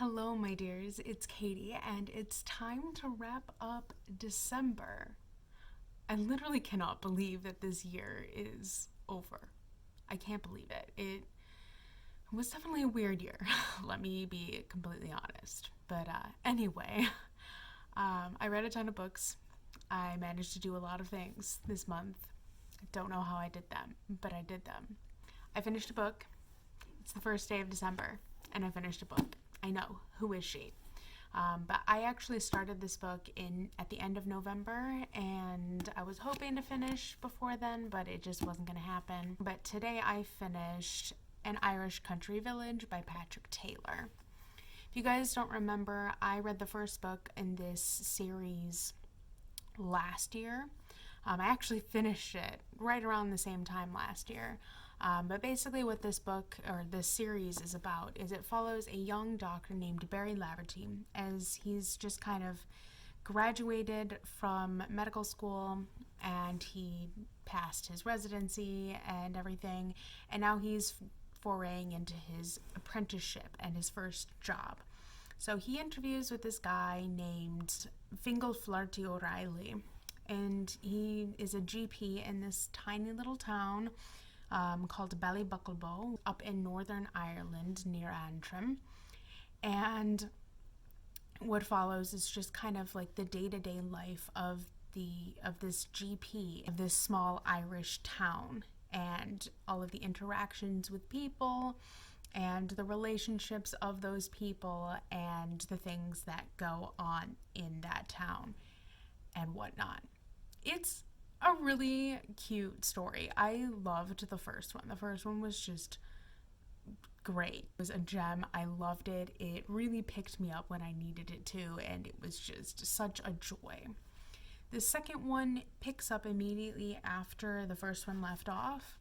Hello, my dears, it's Katie, and it's time to wrap up December. I literally cannot believe that this year is over. I can't believe it. It was definitely a weird year, let me be completely honest. But anyway, I read a ton of books. I managed to do a lot of things this month. I don't know how I did them, but I did them. I finished a book. It's the first day of December, and I finished a book. I know, who is she? But I actually started this book at the end of November, and I was hoping to finish before then, but it just wasn't going to happen. But today I finished An Irish Country Village by Patrick Taylor. If you guys don't remember, I read the first book in this series last year. I actually finished it right around the same time last year. But basically what this book, or this series, is about is it follows a young doctor named Barry Laverty as he's just kind of graduated from medical school and he passed his residency and everything, and now he's foraying into his apprenticeship and his first job. So he interviews with this guy named Fingal Flaherty O'Reilly, and he is a GP in this tiny little town called Ballybucklebow up in Northern Ireland near Antrim. And what follows is just kind of like the day-to-day life of this GP of this small Irish town, and all of the interactions with people and the relationships of those people and the things that go on in that town and whatnot. It's a really cute story. I loved the first one. The first one was just great. It was a gem. I loved it. It really picked me up when I needed it to, and it was just such a joy. The second one picks up immediately after the first one left off,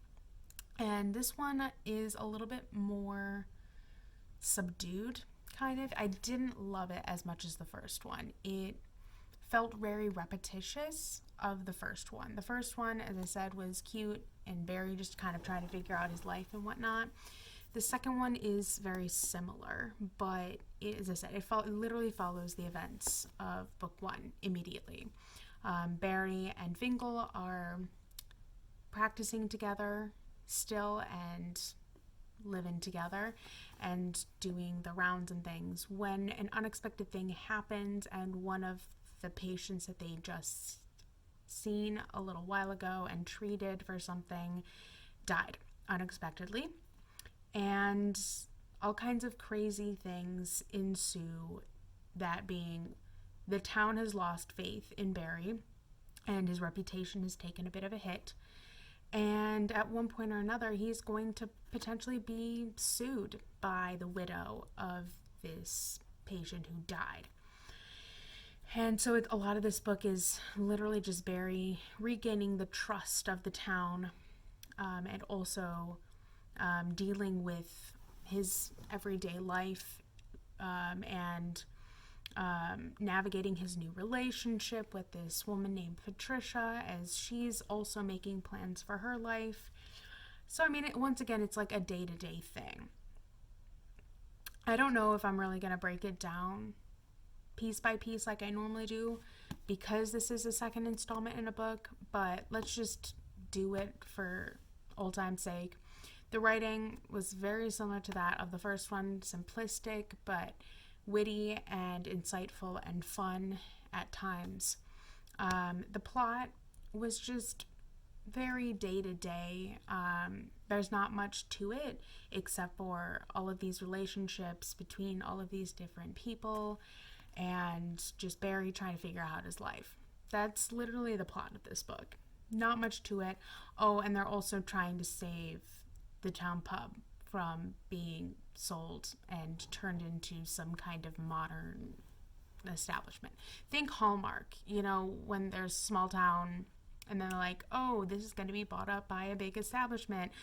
and this one is a little bit more subdued, kind of. I didn't love it as much as the first one. It felt very repetitious of the first one. The first one, as I said, was cute and Barry just kind of trying to figure out his life and whatnot. The second one is very similar, but as I said, it literally follows the events of book one immediately. Barry and Fingal are practicing together still and living together and doing the rounds and things when an unexpected thing happens, and one of the patients that they just seen a little while ago and treated for something died unexpectedly, and all kinds of crazy things ensue. That being, the town has lost faith in Barry and his reputation has taken a bit of a hit, and at one point or another he's going to potentially be sued by the widow of this patient who died. And so a lot of this book is literally just Barry regaining the trust of the town, and also dealing with his everyday life, and navigating his new relationship with this woman named Patricia, as she's also making plans for her life. So, I mean, once again, it's like a day-to-day thing. I don't know if I'm really going to break it down piece by piece like I normally do, because this is the second installment in a book, but let's just do it for old time's sake. The writing was very similar to that of the first one, simplistic but witty and insightful and fun at times. The plot was just very day-to-day. There's not much to it except for all of these relationships between all of these different people, and just Barry trying to figure out his life. That's literally the plot of this book. Not much to it. Oh, and they're also trying to save the town pub from being sold and turned into some kind of modern establishment. Think Hallmark, when there's small town and then they're like, oh, this is going to be bought up by a big establishment.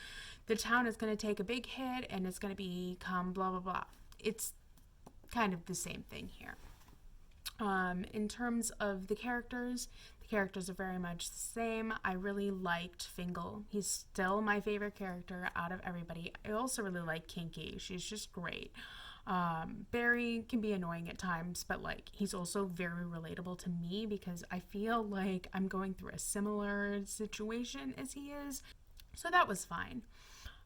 The town is going to take a big hit and it's going to become blah, blah, blah. It's kind of the same thing here. In terms of the characters are very much the same. I really liked Fingal. He's still my favorite character out of everybody. I also really like Kinky. She's just great. Barry can be annoying at times, but like he's also very relatable to me because I feel like I'm going through a similar situation as he is. So that was fine.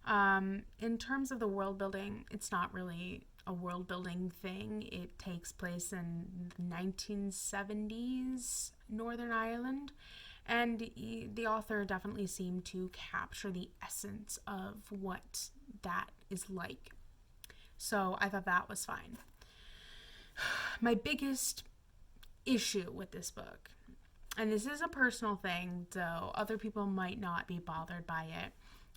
In terms of the world building, it's not really a world building thing. It takes place in the 1970s Northern Ireland, and the author definitely seemed to capture the essence of what that is like. So I thought that was fine. My biggest issue with this book, and this is a personal thing, though other people might not be bothered by it,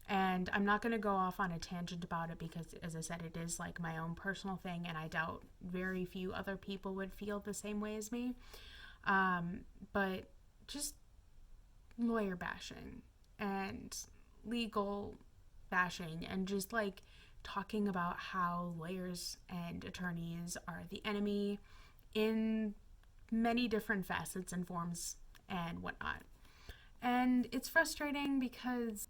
and I'm not going to go off on a tangent about it because, as I said, it is like my own personal thing, and I doubt very few other people would feel the same way as me. But just lawyer bashing and legal bashing, and just like talking about how lawyers and attorneys are the enemy in many different facets and forms and whatnot. And it's frustrating because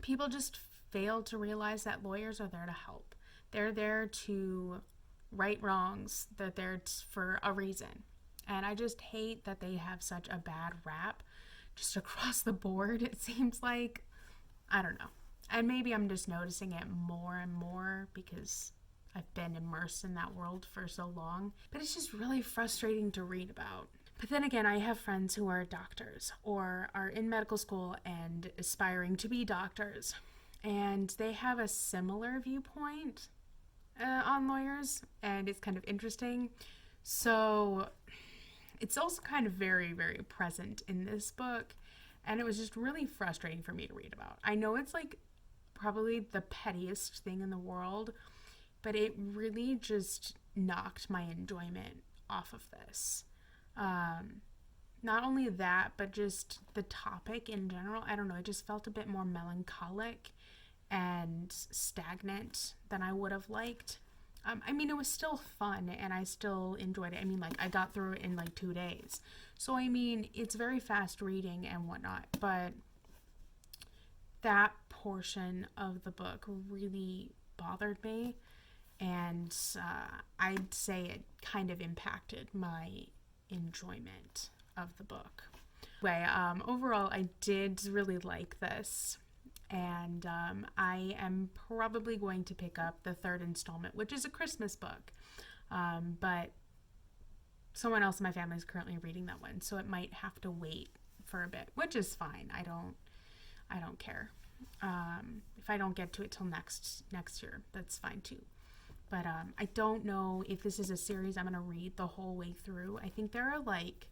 people just fail to realize that lawyers are there to help. They're there to right wrongs. They're there for a reason. And I just hate that they have such a bad rap just across the board, it seems like. I don't know. And maybe I'm just noticing it more and more because I've been immersed in that world for so long. But it's just really frustrating to read about. But then again, I have friends who are doctors or are in medical school and aspiring to be doctors. And they have a similar viewpoint on lawyers, and it's kind of interesting. So it's also kind of very, very present in this book. And it was just really frustrating for me to read about. I know it's like probably the pettiest thing in the world, but it really just knocked my enjoyment off of this. Not only that, but just the topic in general. I don't know, it just felt a bit more melancholic and stagnant than I would have liked. I mean, it was still fun and I still enjoyed it. I mean, like, I got through it in like 2 days. So, I mean, it's very fast reading and whatnot, but that portion of the book really bothered me, and I'd say it kind of impacted my enjoyment of the book. Anyway, overall, I did really like this, and I am probably going to pick up the third installment, which is a Christmas book, but someone else in my family is currently reading that one, so it might have to wait for a bit, which is fine. I don't care. If I don't get to it till next year, that's fine too. But I don't know if this is a series I'm going to read the whole way through. I think there are like,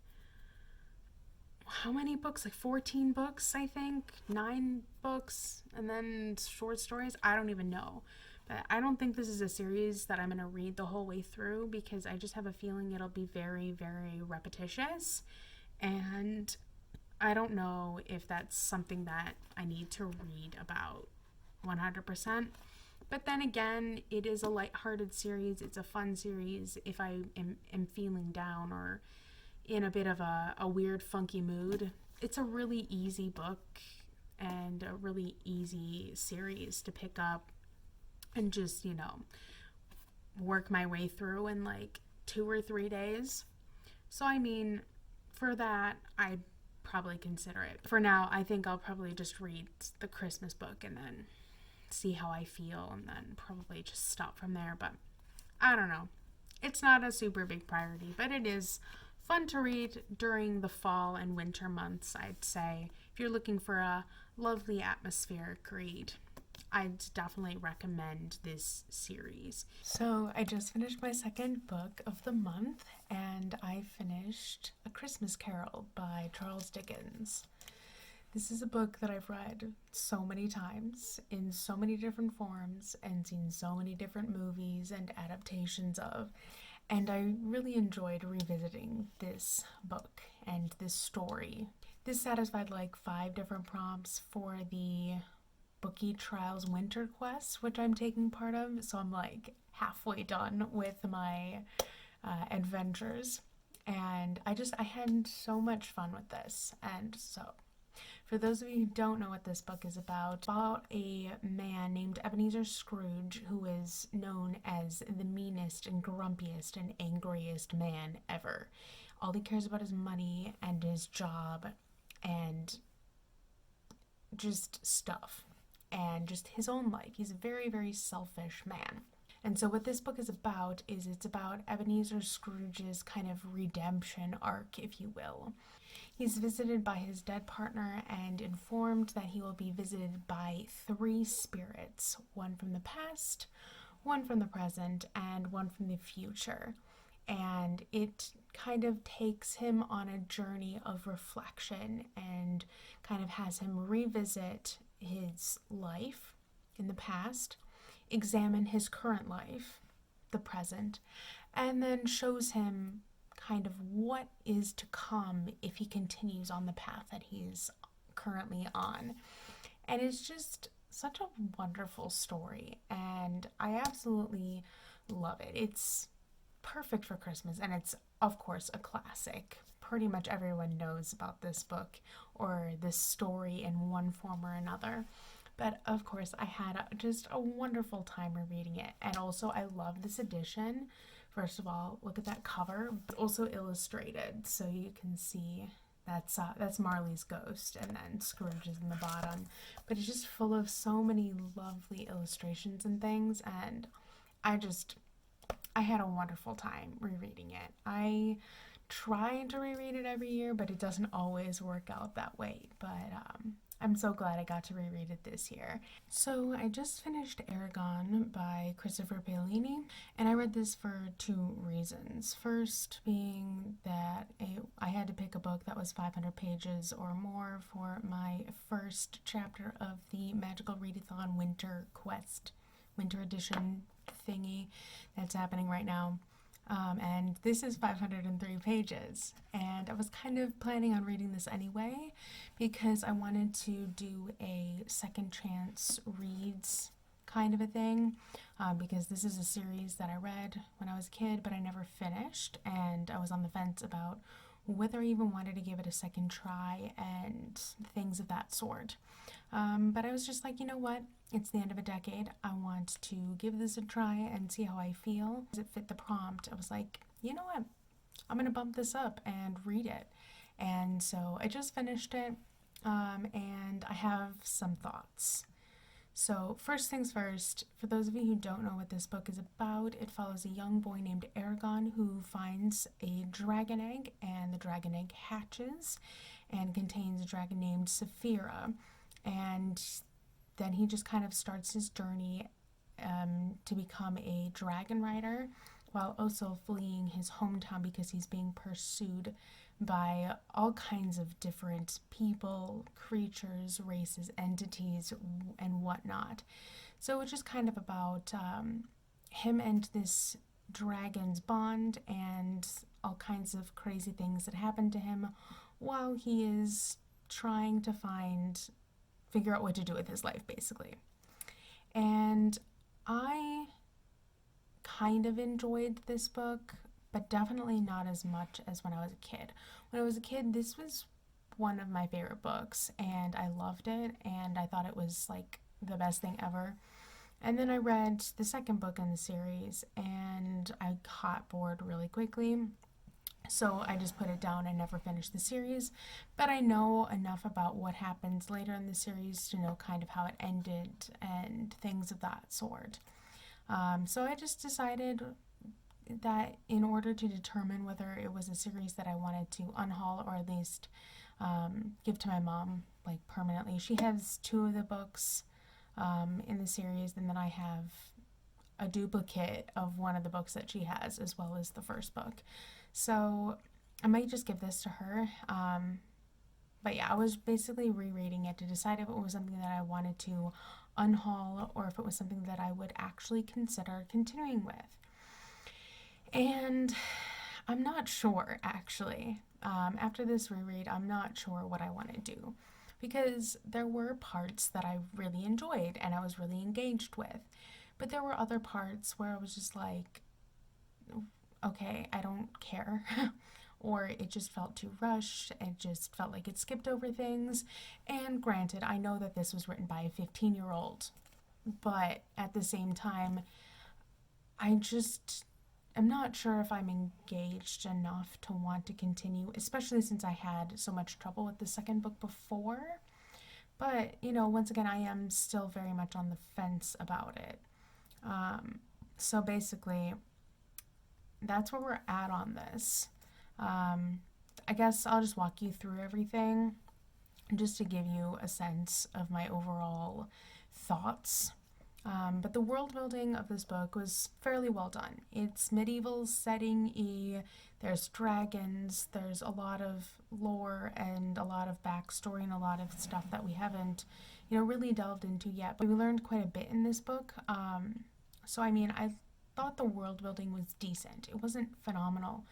how many books? Like 14 books, I think. 9 books, and then short stories. I don't even know. But I don't think this is a series that I'm going to read the whole way through because I just have a feeling it'll be very, very repetitious. And I don't know if that's something that I need to read about 100%. But then again, it is a lighthearted series. It's a fun series. If I am feeling down or in a bit of a weird, funky mood, it's a really easy book and a really easy series to pick up and just, work my way through in like 2 or 3 days. So, I mean, for that, I'd probably consider it. For now, I think I'll probably just read the Christmas book and then see how I feel and then probably just stop from there. But I don't know. It's not a super big priority, but it is fun to read during the fall and winter months, I'd say. If you're looking for a lovely atmospheric read, I'd definitely recommend this series. So I just finished my second book of the month, and I finished A Christmas Carol by Charles Dickens. This is a book that I've read so many times in so many different forms and seen so many different movies and adaptations of, and I really enjoyed revisiting this book and this story. This satisfied like 5 different prompts for the Bookie Trials Winter Quest, which I'm taking part of, so I'm like halfway done with my adventures, and I had so much fun with this. And so For those of you who don't know what this book is about a man named Ebenezer Scrooge who is known as the meanest and grumpiest and angriest man ever. All he cares about is money and his job and just stuff and just his own life. He's a very, very selfish man. And so what this book is about is it's about Ebenezer Scrooge's kind of redemption arc, if you will. He's visited by his dead partner and informed that he will be visited by 3 spirits, one from the past, one from the present, and one from the future. And it kind of takes him on a journey of reflection and kind of has him revisit his life in the past, examine his current life, the present, and then shows him kind of what is to come if he continues on the path that he's currently on. And it's just such a wonderful story, and I absolutely love it. It's perfect for Christmas, and it's, of course, a classic. Pretty much everyone knows about this book or this story in one form or another. But of course, I had just a wonderful time rereading it. And also, I love this edition. First of all, look at that cover. It's also illustrated, so you can see that's Marley's ghost, and then Scrooge is in the bottom. But it's just full of so many lovely illustrations and things, and I had a wonderful time rereading it. I try to reread it every year, but it doesn't always work out that way. But I'm so glad I got to reread it this year. So I just finished Eragon by Christopher Paolini, and I read this for 2 reasons. First being that I had to pick a book that was 500 pages or more for my first chapter of the Magical Readathon Winter Quest, Winter Edition thingy that's happening right now. And this is 503 pages, and I was kind of planning on reading this anyway because I wanted to do a second chance reads kind of a thing, because this is a series that I read when I was a kid but I never finished, and I was on the fence about whether I even wanted to give it a second try and things of that sort. But I was just like, you know what? It's the end of a decade. I want to give this a try and see how I feel. Does it fit the prompt? I was like, you know what? I'm going to bump this up and read it. And so I just finished it, and I have some thoughts. So first things first, for those of you who don't know what this book is about, it follows a young boy named Eragon who finds a dragon egg, and the dragon egg hatches and contains a dragon named Saphira. And then he just kind of starts his journey to become a dragon rider while also fleeing his hometown because he's being pursued by all kinds of different people, creatures, races, entities, and whatnot. So it's just kind of about him and this dragon's bond and all kinds of crazy things that happen to him while he is trying to figure out what to do with his life, basically. And I kind of enjoyed this book, but definitely not as much as when I was a kid. When I was a kid, this was one of my favorite books, and I loved it, and I thought it was like the best thing ever. And then I read the second book in the series, and I got bored really quickly. So I just put it down and never finished the series, but I know enough about what happens later in the series to know kind of how it ended and things of that sort. So I just decided that in order to determine whether it was a series that I wanted to unhaul or at least give to my mom, like permanently. She has 2 of the books in the series, and then I have a duplicate of one of the books that she has as well as the first book. So I might just give this to her. But yeah, I was basically rereading it to decide if it was something that I wanted to unhaul or if it was something that I would actually consider continuing with. And I'm not sure, actually. After this reread, I'm not sure what I want to do because there were parts that I really enjoyed and I was really engaged with. But there were other parts where I was just like, okay, I don't care. or it just felt too rushed. It just felt like it skipped over things. And granted, I know that this was written by a 15-year-old, but at the same time, I'm not sure if I'm engaged enough to want to continue, especially since I had so much trouble with the second book before. But, once again, I am still very much on the fence about it. So basically, that's where we're at on this. I guess I'll just walk you through everything just to give you a sense of my overall thoughts. But the world building of this book was fairly well done. It's medieval setting-y, there's dragons, there's a lot of lore and a lot of backstory and a lot of stuff that we haven't, really delved into yet. But we learned quite a bit in this book. So I thought the world building was decent. It wasn't phenomenal,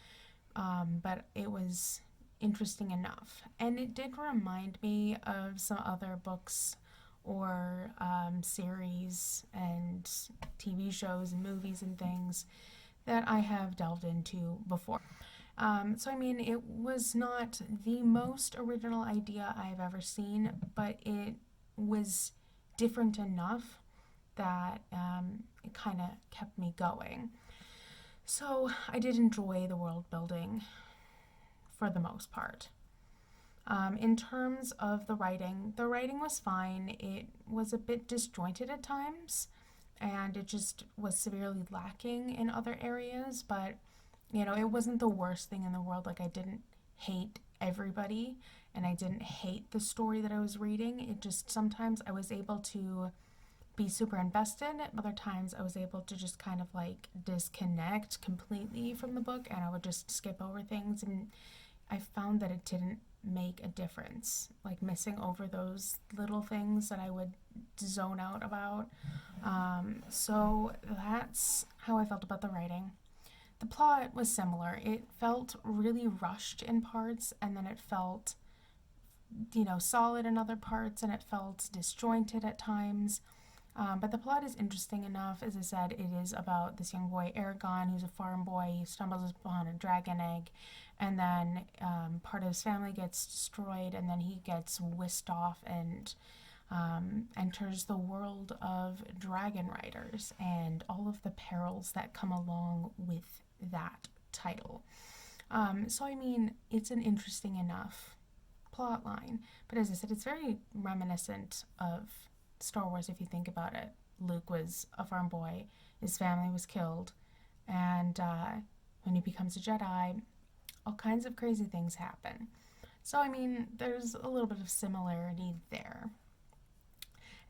but it was interesting enough. And it did remind me of some other books or series and TV shows and movies and things that I have delved into before. So it was not the most original idea I've ever seen, but it was different enough that it kind of kept me going. So I did enjoy the world building for the most part. In terms of the writing was fine. It was a bit disjointed at times, and it just was severely lacking in other areas, but, it wasn't the worst thing in the world. Like, I didn't hate everybody, and I didn't hate the story that I was reading. It just, sometimes I was able to be super invested. Other times I was able to just kind of, like, disconnect completely from the book, and I would just skip over things, and I found that it didn't make a difference, like missing over those little things that I would zone out about. So that's how I felt about the writing. The plot was similar. It felt really rushed in parts, and then it felt, solid in other parts, and it felt disjointed at times. But the plot is interesting enough. As I said, it is about this young boy, Eragon, who's a farm boy. He stumbles upon a dragon egg, and then part of his family gets destroyed, and then he gets whisked off and enters the world of dragon riders and all of the perils that come along with that title. So it's an interesting enough plot line. But as I said, it's very reminiscent of Star Wars if you think about it. Luke was a farm boy, his family was killed, and when he becomes a Jedi, all kinds of crazy things happen. So there's a little bit of similarity there.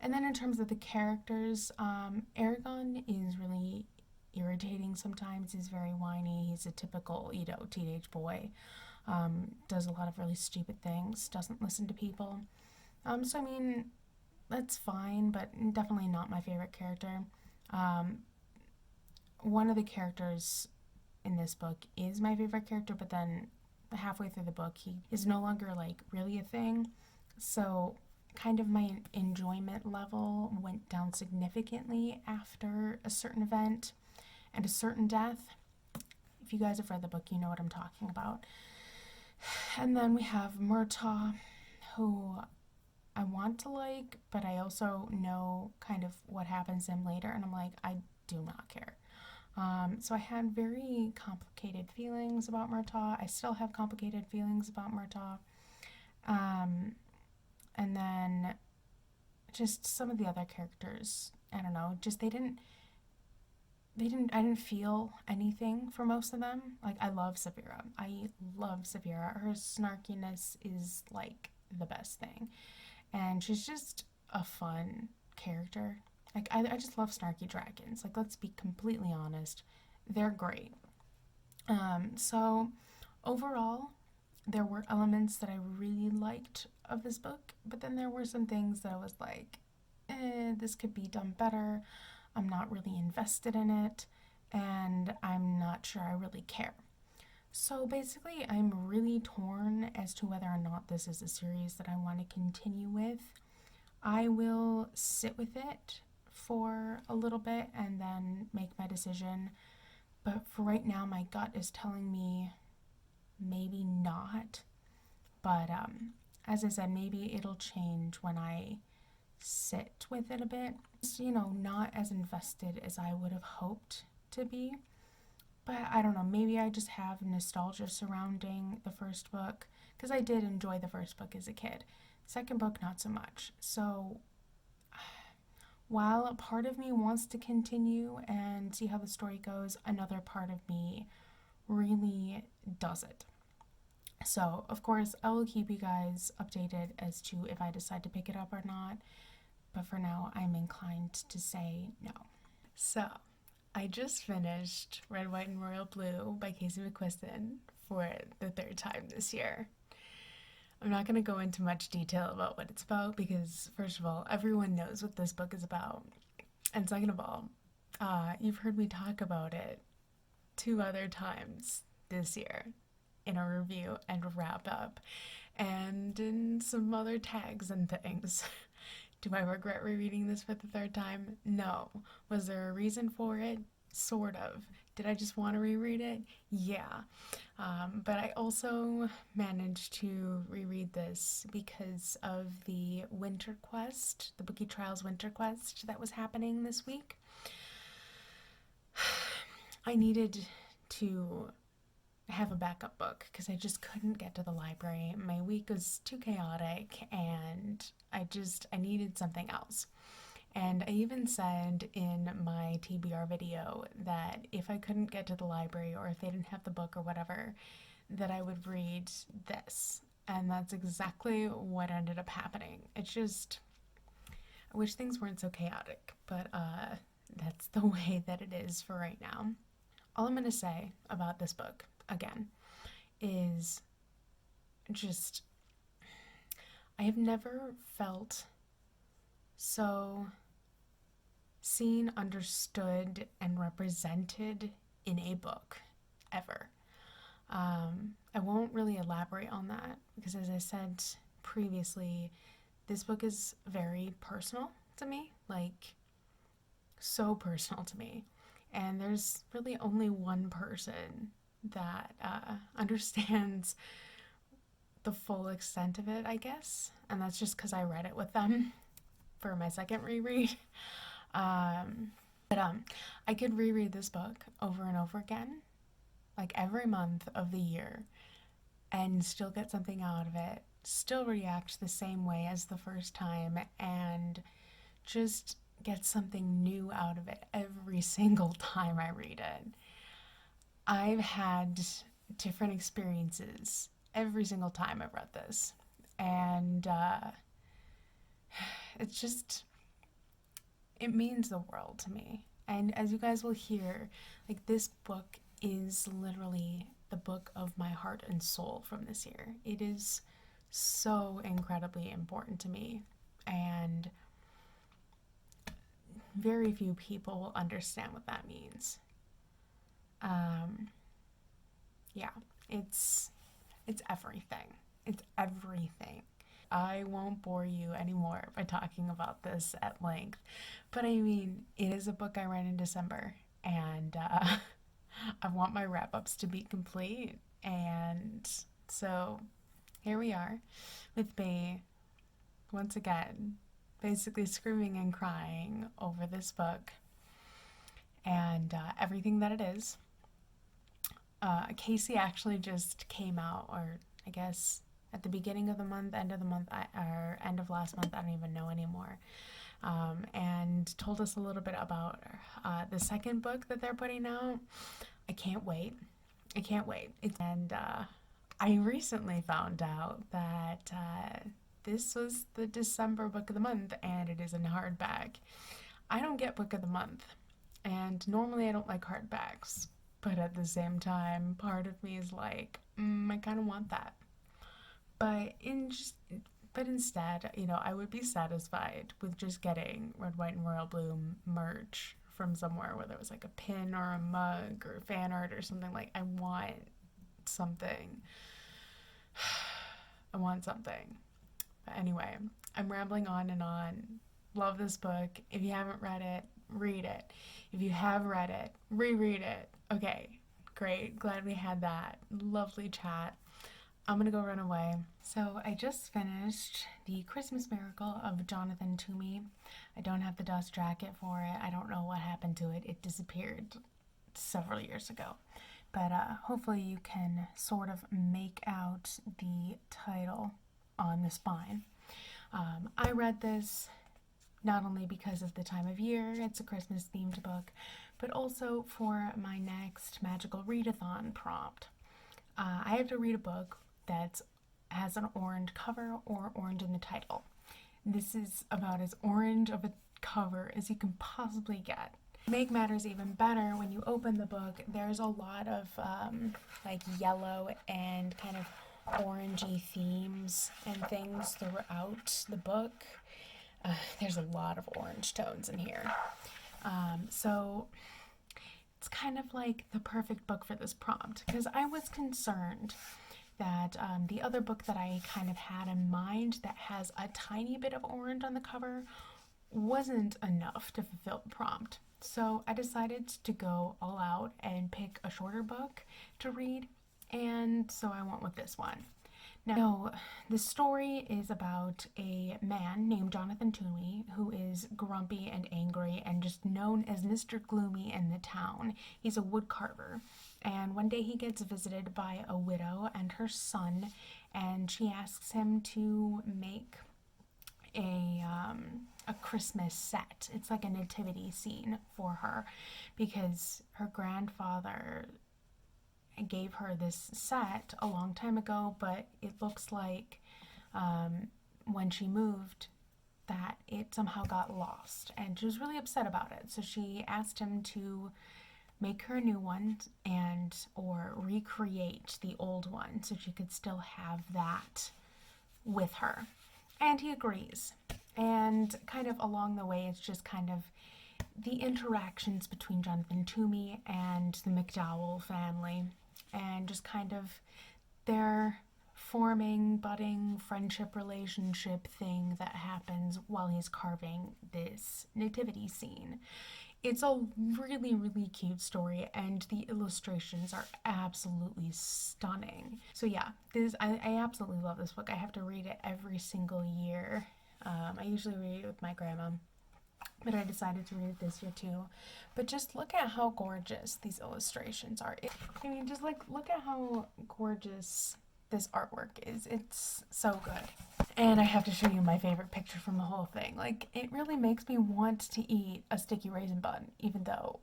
And then in terms of the characters, Eragon is really irritating sometimes. He's very whiny. He's a typical, teenage boy. Does a lot of really stupid things, doesn't listen to people. So that's fine, but definitely not my favorite character. One of the characters in this book is my favorite character, but then halfway through the book, he is no longer, really a thing. So kind of my enjoyment level went down significantly after a certain event and a certain death. If you guys have read the book, you know what I'm talking about. And then we have RotE, who I want to like, but I also know kind of what happens to him later, and I'm like, I do not care. So I had very complicated feelings about RotE. I still have complicated feelings about RotE. And then just some of the other characters, I don't know, just I didn't feel anything for most of them. Like, I love Saphira. Her snarkiness is, the best thing. And she's just a fun character. I just love snarky dragons. Let's be completely honest. They're great. So, overall, there were elements that I really liked of this book, but then there were some things that I was like, this could be done better. I'm not really invested in it, and I'm not sure I really care. So basically, I'm really torn as to whether or not this is a series that I want to continue with. I will sit with it for a little bit and then make my decision. But for right now, my gut is telling me maybe not. But as I said, maybe it'll change when I sit with it a bit. Just, not as invested as I would have hoped to be. But I don't know, maybe I just have nostalgia surrounding the first book, because I did enjoy the first book as a kid. Second book, not so much. So while a part of me wants to continue and see how the story goes, another part of me really doesn't. So, of course, I will keep you guys updated as to if I decide to pick it up or not. But for now, I'm inclined to say no. So, I just finished Red, White, and Royal Blue by Casey McQuiston for the third time this year. I'm not going to go into much detail about what it's about because, first of all, everyone knows what this book is about. And second of all, you've heard me talk about it 2 other times this year in a review and a wrap up and in some other tags and things. Do I regret rereading this for the 3rd time? No. Was there a reason for it? Sort of. Did I just want to reread it? Yeah. But I also managed to reread this because of the Winter Quest, the Bookie Trials Winter Quest that was happening this week. I needed to have a backup book because I just couldn't get to the library. My week was too chaotic and I needed something else. And I even said in my TBR video that if I couldn't get to the library or if they didn't have the book or whatever, that I would read this. And that's exactly what ended up happening. It's just, I wish things weren't so chaotic, but that's the way that it is for right now. All I'm going to say about this book, again, is just, I have never felt so seen, understood, and represented in a book, ever. I won't really elaborate on that because, as I said previously, this book is very personal to me, like, so personal to me. And there's really only one person that understands the full extent of it, I guess. And that's just because I read it with them for my second reread. But I could reread this book over and over again, like every month of the year, and still get something out of it, still react the same way as the first time, and just get something new out of it every single time I read it. I've had different experiences every single time I've read this, and it's just, it means the world to me. And as you guys will hear, like, this book is literally the book of my heart and soul from this year. It is so incredibly important to me, and very few people will understand what that means. Yeah, it's everything. It's everything. I won't bore you anymore by talking about this at length, but I mean, it is a book I read in December, and I want my wrap-ups to be complete, and so here we are with me, once again, basically screaming and crying over this book and everything that it is. Casey actually just came out, or I guess at the beginning of the month, end of the month, or end of last month, I don't even know anymore, and told us a little bit about the second book that they're putting out. I can't wait. And I recently found out that this was the December book of the month, and it is in hardback. I don't get book of the month, and normally I don't like hardbacks, but at the same time, part of me is like, I kind of want that. But instead, I would be satisfied with just getting Red, White, and Royal Blue merch from somewhere, whether it was like a pin or a mug or fan art or something. Like, I want something. I want something. But anyway, I'm rambling on and on. Love this book. If you haven't read it, read it. If you have read it, reread it. Okay, great. Glad we had that lovely chat. I'm gonna go run away. So I just finished The Christmas Miracle of Jonathan Toomey. I don't have the dust jacket for it. I don't know what happened to it. It disappeared several years ago. But hopefully you can sort of make out the title on the spine. I read this not only because of the time of year, it's a Christmas themed book, but also for my next magical readathon prompt. I have to read a book that has an orange cover or orange in the title. This is about as orange of a cover as you can possibly get. To make matters even better, when you open the book, there's a lot of like yellow and kind of orangey themes and things throughout the book. There's a lot of orange tones in here. So it's kind of like the perfect book for this prompt, because I was concerned that the other book that I kind of had in mind that has a tiny bit of orange on the cover wasn't enough to fulfill the prompt. So I decided to go all out and pick a shorter book to read, and so I went with this one. Now, the story is about a man named Jonathan Toomey who is grumpy and angry and just known as Mr. Gloomy in the town. He's a woodcarver, and one day he gets visited by a widow and her son, and she asks him to make a Christmas set. It's like a nativity scene for her because her grandfather gave her this set a long time ago, but it looks like when she moved that it somehow got lost, and she was really upset about it. So she asked him to make her a new one and or recreate the old one so she could still have that with her. And he agrees. And kind of along the way, it's just kind of the interactions between Jonathan Toomey and the McDowell family, and just kind of their forming, budding friendship relationship thing that happens while he's carving this nativity scene. It's a really, really cute story, and the illustrations are absolutely stunning. So yeah, I absolutely love this book. I have to read it every single year. I usually read it with my grandma, but I decided to read it this year too. But just look at how gorgeous these illustrations are. I mean, just like look at how gorgeous this artwork is. It's so good. And I have to show you my favorite picture from the whole thing. Like, it really makes me want to eat a sticky raisin bun, even though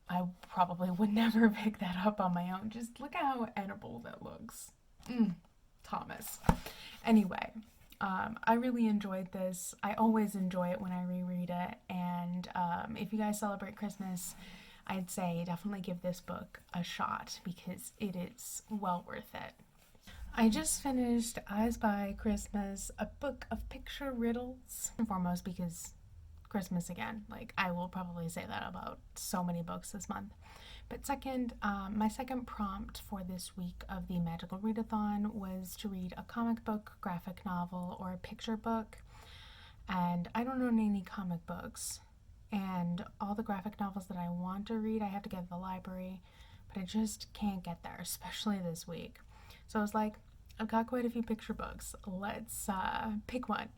I probably would never pick that up on my own. Just look at how edible that looks. Thomas. Anyway, I really enjoyed this. I always enjoy it when I reread it. And if you guys celebrate Christmas, I'd say definitely give this book a shot because it is well worth it. I just finished Eyes by Christmas, a book of picture riddles. And foremost because Christmas again. Like, I will probably say that about so many books this month. But second, my second prompt for this week of the Magical Readathon was to read a comic book, graphic novel, or a picture book. And I don't own any comic books. And all the graphic novels that I want to read, I have to get to the library. But I just can't get there, especially this week. So I was like, I've got quite a few picture books. Let's pick one.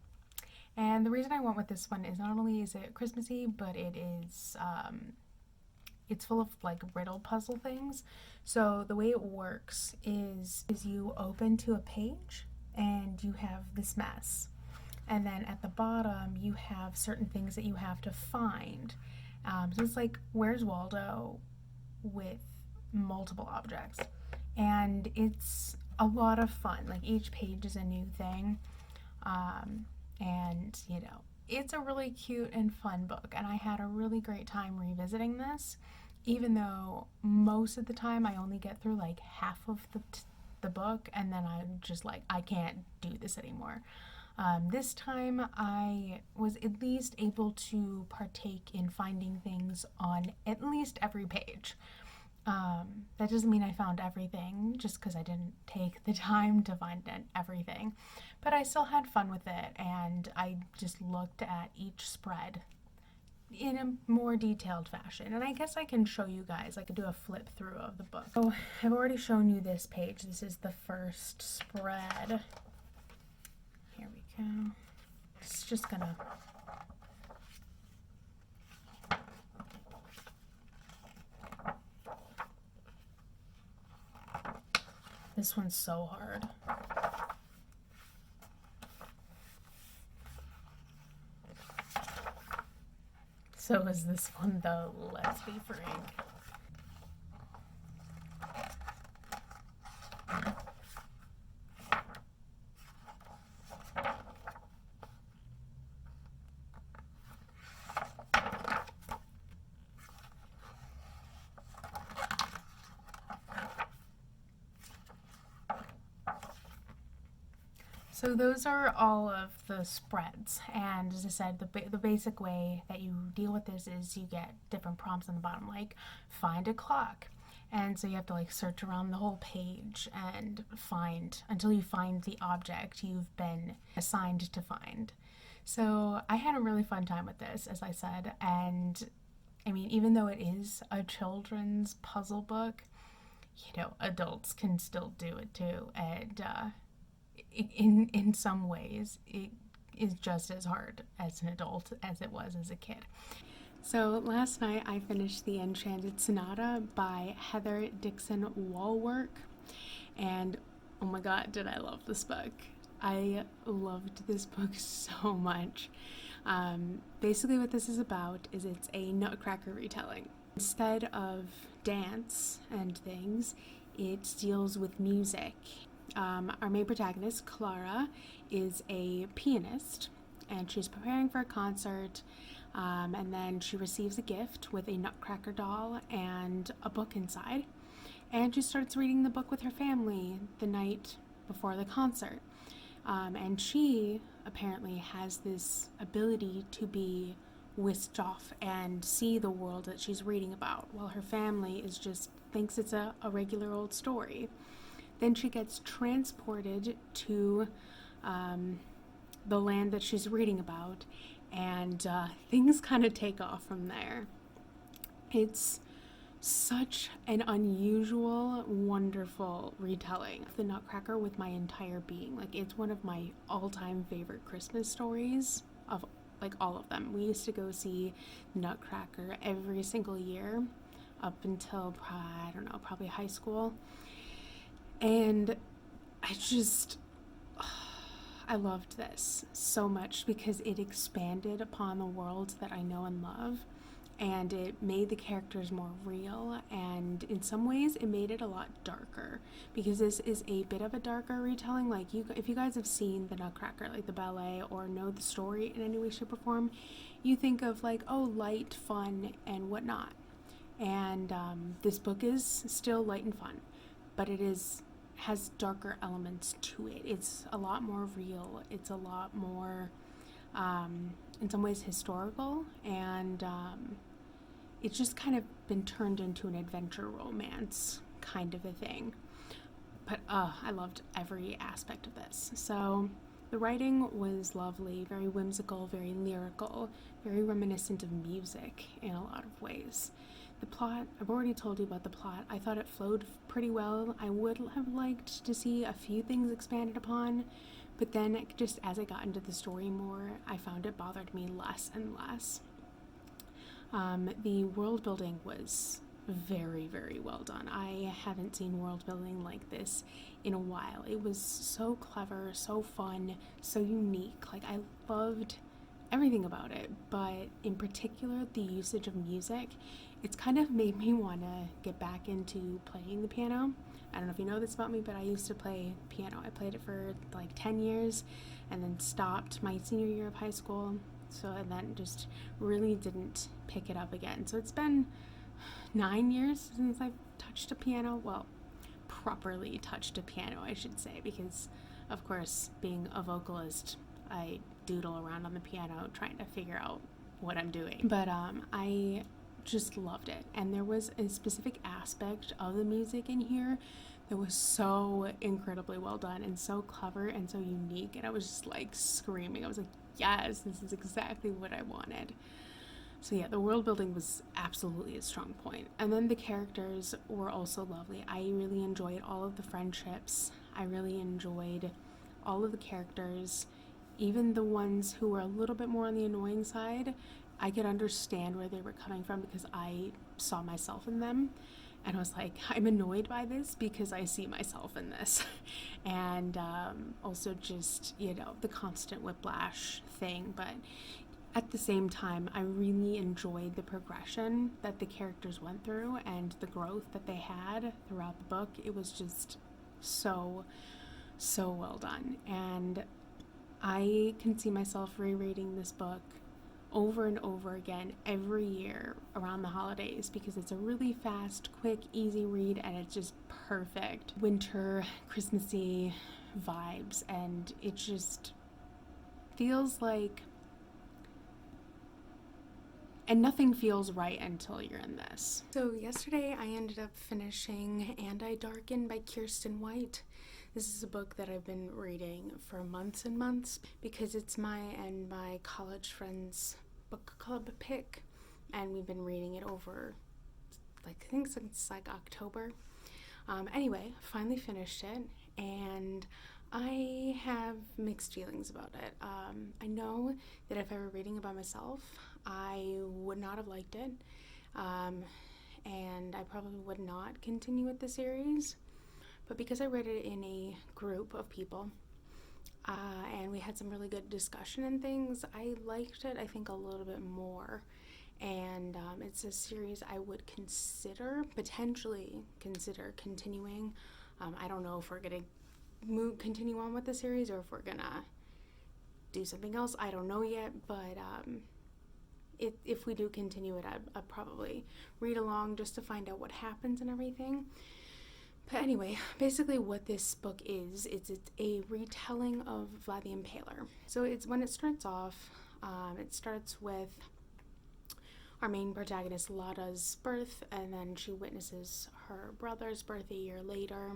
And the reason I went with this one is not only is it Christmassy, but it is it's full of like riddle puzzle things. So the way it works is you open to a page and you have this mess. And then at the bottom you have certain things that you have to find. So it's like Where's Waldo with multiple objects. And it's a lot of fun. Like, each page is a new thing. And, you know, it's a really cute and fun book. And I had a really great time revisiting this, even though most of the time I only get through like half of the book. And then I'm just like, I can't do this anymore. This time I was at least able to partake in finding things on at least every page. That doesn't mean I found everything, just because I didn't take the time to find everything, but I still had fun with it, and I just looked at each spread in a more detailed fashion. And I guess I can show you guys, I could do a flip through of the book. So I've already shown you this page. This is the first spread. Here we go. It's just gonna... This one's so hard. So is this one, though. Let's be frank. So those are all of the spreads, and as I said, the basic way that you deal with this is you get different prompts on the bottom, like find a clock, and so you have to like search around the whole page and find until you find the object you've been assigned to find. So I had a really fun time with this, as I said, and I mean, even though it is a children's puzzle book, you know, adults can still do it too, and in some ways it is just as hard as an adult as it was as a kid. So last night I finished the Enchanted Sonata by Heather Dixon Walwork, and oh my god, did I love this book. I loved this book so much. Basically what this is about is it's a Nutcracker retelling. Instead of dance and things, it deals with music. Our main protagonist, Clara, is a pianist, and she's preparing for a concert, and then she receives a gift with a Nutcracker doll and a book inside, and she starts reading the book with her family the night before the concert. And she apparently has this ability to be whisked off and see the world that she's reading about, while her family is just thinks it's a regular old story. Then she gets transported to the land that she's reading about, and things kind of take off from there. It's such an unusual, wonderful retelling of the Nutcracker with my entire being. Like, it's one of my all-time favorite Christmas stories of, like, all of them. We used to go see Nutcracker every single year up until, I don't know, probably high school. And I loved this so much because it expanded upon the world that I know and love, and it made the characters more real, and in some ways it made it a lot darker, because this is a bit of a darker retelling. Like, if you guys have seen the Nutcracker, like the ballet, or know the story in any way, shape, or form, you think of like, oh, light, fun, and whatnot. And this book is still light and fun, but it has darker elements to it. It's a lot more real. It's a lot more, in some ways, historical, and it's just kind of been turned into an adventure romance kind of a thing. But I loved every aspect of this. So the writing was lovely, very whimsical, very lyrical, very reminiscent of music in a lot of ways. The plot, I've already told you about the plot. I thought it flowed pretty well. I would have liked to see a few things expanded upon, but then just as I got into the story more, I found it bothered me less and less. The world building was very, very well done. I haven't seen world building like this in a while. It was so clever, so fun, so unique. Like, I loved everything about it, but in particular the usage of music. It's kind of made me want to get back into playing the piano. I don't know if you know this about me, but I used to play piano. I played it for like 10 years and then stopped my senior year of high school. And then just really didn't pick it up again. So it's been 9 years since I've touched a piano. Well, properly touched a piano, I should say, because of course, being a vocalist, I doodle around on the piano trying to figure out what I'm doing. But I just loved it, and there was a specific aspect of the music in here that was so incredibly well done and so clever and so unique, and I was just like screaming. I was like, yes, this is exactly what I wanted. So yeah, the world building was absolutely a strong point. And then the characters were also lovely. I really enjoyed all of the friendships. I really enjoyed all of the characters, even the ones who were a little bit more on the annoying side. I could understand where they were coming from because I saw myself in them. And I was like, I'm annoyed by this because I see myself in this. And also just, the constant whiplash thing. But at the same time, I really enjoyed the progression that the characters went through and the growth that they had throughout the book. It was just so well done. And I can see myself rereading this book over and over again every year around the holidays because it's a really fast, quick, easy read, and it's just perfect winter, Christmassy vibes, and it just feels like, and nothing feels right until you're in this. So yesterday I ended up finishing And I Darken by Kiersten White. This is a book that I've been reading for months and months because it's my and my college friend's book club pick, and we've been reading it over, I think since October. Anyway, finally finished it, and I have mixed feelings about it. I know that if I were reading it by myself, I would not have liked it, and I probably would not continue with the series. But because I read it in a group of people, and we had some really good discussion and things, I liked it, I think, a little bit more. And it's a series I would potentially consider continuing. I don't know if we're going to continue on with the series or if we're going to do something else. I don't know yet, but if we do continue it, I'd probably read along just to find out what happens and everything. But anyway, basically what this book is, it's a retelling of Vlad the Impaler. So when it starts off, it starts with our main protagonist Lada's birth, and then she witnesses her brother's birth a year later.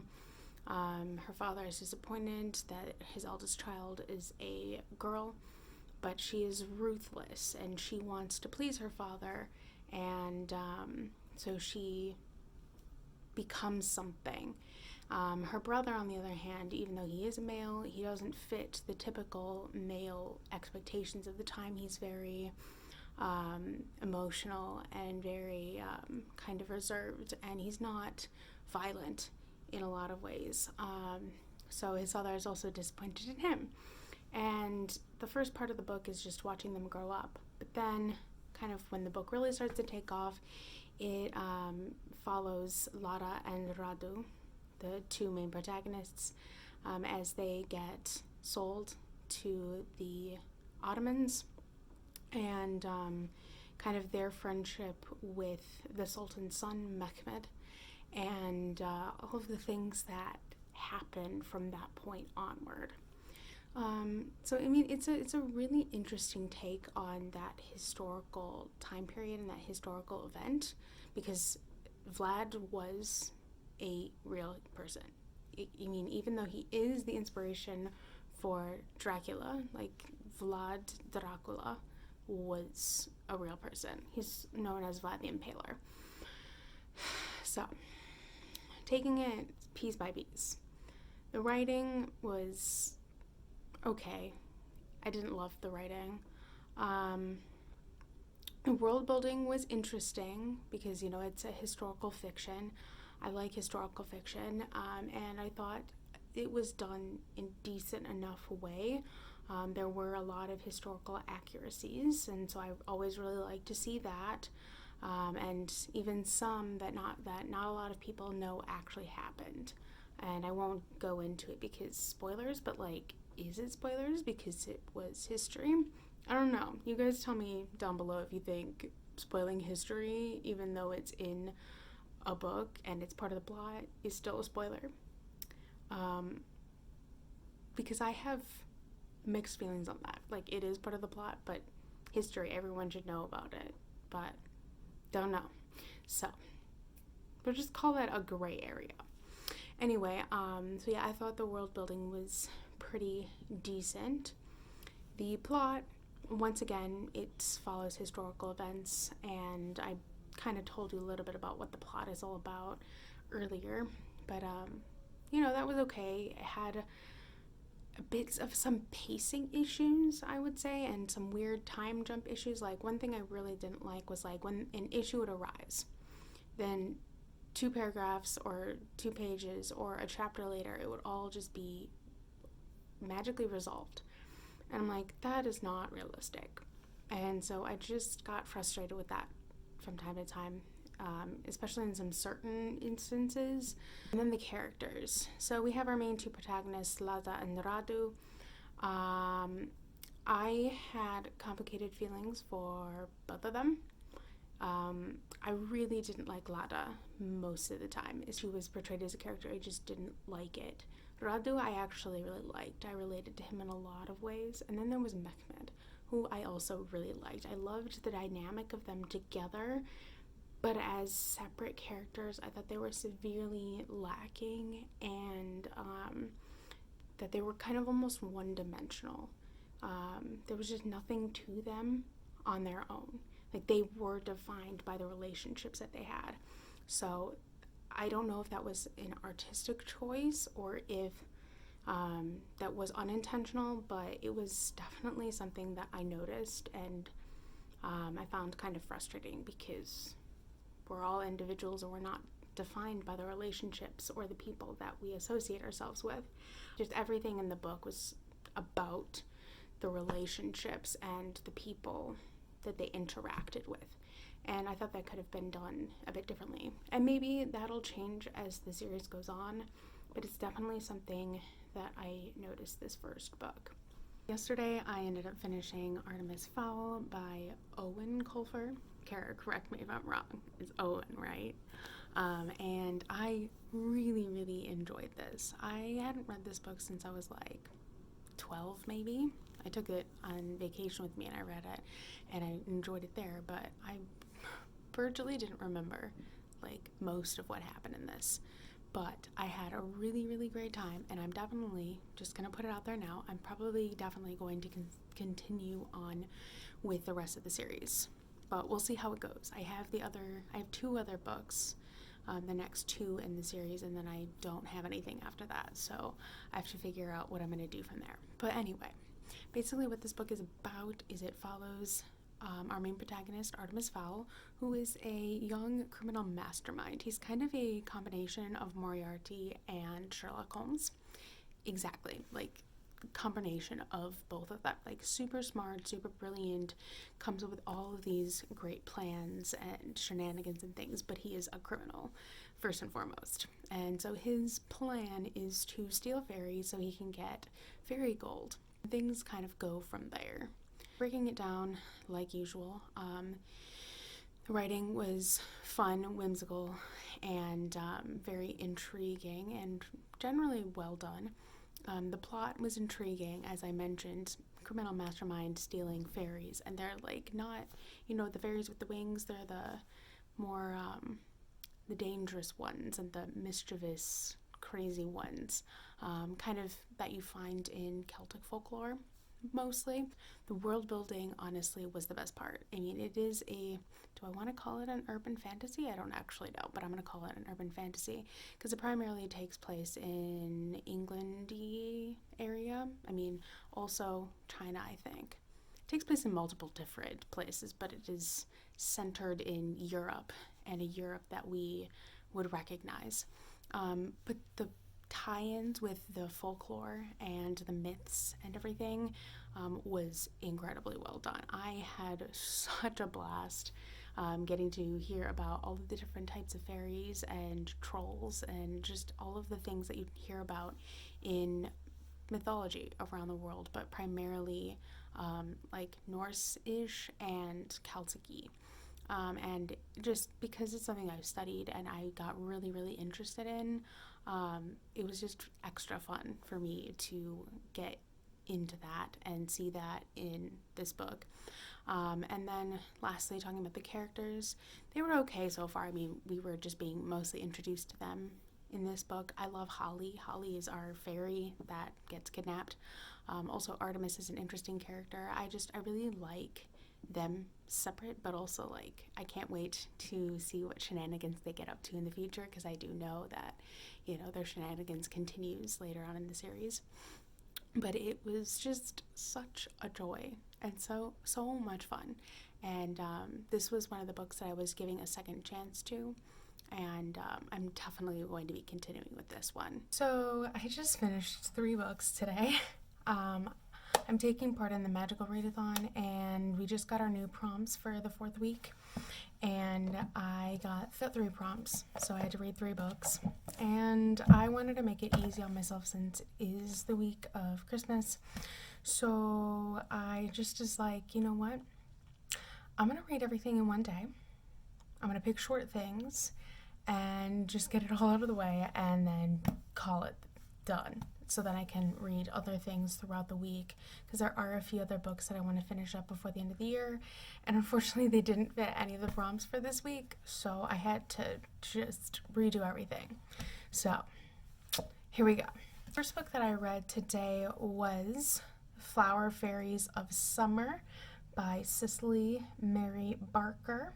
Her father is disappointed that his eldest child is a girl, but she is ruthless and she wants to please her father, and so she becomes something. Her brother, on the other hand, even though he is a male, he doesn't fit the typical male expectations of the time. He's very emotional and very kind of reserved, and he's not violent in a lot of ways. So his father is also disappointed in him. And the first part of the book is just watching them grow up. But then, kind of when the book really starts to take off, it follows Lara and Radu, the two main protagonists, as they get sold to the Ottomans, and kind of their friendship with the Sultan's son, Mehmed, and all of the things that happen from that point onward. So I mean, it's a really interesting take on that historical time period and that historical event, because Vlad was a real person. I mean, even though he is the inspiration for Dracula, like Vlad Dracula was a real person. He's known as Vlad the Impaler. So, taking it piece by piece. The writing was okay. I didn't love the writing. The world building was interesting because, it's a historical fiction. I like historical fiction, and I thought it was done in decent enough way. There were a lot of historical accuracies, and so I always really like to see that, and even some that not a lot of people know actually happened. And I won't go into it because spoilers, but is it spoilers because it was history? I don't know. You guys tell me down below if you think spoiling history, even though it's in a book and it's part of the plot, is still a spoiler. Because I have mixed feelings on that. It is part of the plot, but history, everyone should know about it. But don't know. So, we'll just call that a gray area. Anyway, so yeah, I thought the world building was pretty decent. The plot Once again, it follows historical events, and I kind of told you a little bit about what the plot is all about earlier, but that was okay. It had a bit of some pacing issues, I would say, and some weird time jump issues. Like, one thing I really didn't like was, like, when an issue would arise, then 2 paragraphs or 2 pages or a chapter later, it would all just be magically resolved. And I'm like, that is not realistic. And so I just got frustrated with that from time to time, especially in some certain instances. And then the characters. So we have our main 2 protagonists, Lada and Radu. I had complicated feelings for both of them. I really didn't like Lada most of the time. She was portrayed as a character, I just didn't like it. Radu I actually really liked. I related to him in a lot of ways. And then there was Mehmed, who I also really liked. I loved the dynamic of them together, but as separate characters, I thought they were severely lacking, and that they were kind of almost one-dimensional. There was just nothing to them on their own. Like, they were defined by the relationships that they had. So I don't know if that was an artistic choice or if that was unintentional, but it was definitely something that I noticed, and I found kind of frustrating, because we're all individuals and we're not defined by the relationships or the people that we associate ourselves with. Just everything in the book was about the relationships and the people that they interacted with. And I thought that could have been done a bit differently. And maybe that'll change as the series goes on, but it's definitely something that I noticed this first book. Yesterday, I ended up finishing Artemis Fowl by Owen Colfer. Kara, correct me if I'm wrong. It's Owen, right? And I really, really enjoyed this. I hadn't read this book since I was like 12, maybe. I took it on vacation with me and I read it, and I enjoyed it there, but I virtually didn't remember like most of what happened in this. But I had a really, really great time, and I'm definitely just going to put it out there now. I'm probably definitely going to continue on with the rest of the series, but we'll see how it goes. I have 2 other books, the next 2 in the series, and then I don't have anything after that, so I have to figure out what I'm going to do from there. But anyway, basically what this book is about is it follows our main protagonist, Artemis Fowl, who is a young criminal mastermind. He's kind of a combination of Moriarty and Sherlock Holmes. Exactly, like combination of both of them. Like, super smart, super brilliant, comes up with all of these great plans and shenanigans and things, but he is a criminal first and foremost. And so his plan is to steal fairies so he can get fairy gold. Things kind of go from there. Breaking it down like usual, the writing was fun, whimsical, and very intriguing, and generally well done. The plot was intriguing, as I mentioned. Criminal mastermind stealing fairies, and they're like not, the fairies with the wings. They're the more the dangerous ones and the mischievous, crazy ones, kind of that you find in Celtic folklore. Mostly. The world building, honestly, was the best part. I mean, it is do I want to call it an urban fantasy? I don't actually know, but I'm going to call it an urban fantasy because it primarily takes place in England-y area. I mean, also China, I think. It takes place in multiple different places, but it is centered in Europe, and a Europe that we would recognize. But the tie-ins with the folklore and the myths and everything was incredibly well done. I had such a blast getting to hear about all of the different types of fairies and trolls and just all of the things that you hear about in mythology around the world, but primarily like Norse-ish and Celtic-y. And just because it's something I've studied and I got really, really interested in, it was just extra fun for me to get into that and see that in this book. And then lastly, talking about the characters, they were okay so far. I mean, we were just being mostly introduced to them in this book. I love Holly. Holly is our fairy that gets kidnapped. Also, Artemis is an interesting character. I really like them separate, but also like I can't wait to see what shenanigans they get up to in the future, because I do know that, you know, their shenanigans continues later on in the series. But it was just such a joy and so much fun. And this was one of the books that I was giving a second chance to, and I'm definitely going to be continuing with this one. So I just finished 3 books today. I'm taking part in the magical readathon, and we just got our new prompts for the 4th week, and I got 3 prompts, so I had to read 3 books, and I wanted to make it easy on myself since it is the week of Christmas. So I just was like, you know what, I'm gonna read everything in one day. I'm gonna pick short things and just get it all out of the way and then call it done, so that I can read other things throughout the week, because there are a few other books that I want to finish up before the end of the year, and unfortunately they didn't fit any of the prompts for this week, so I had to just redo everything. So here we go. The first book that I read today was Fairies Summer by Cicely Mary Barker,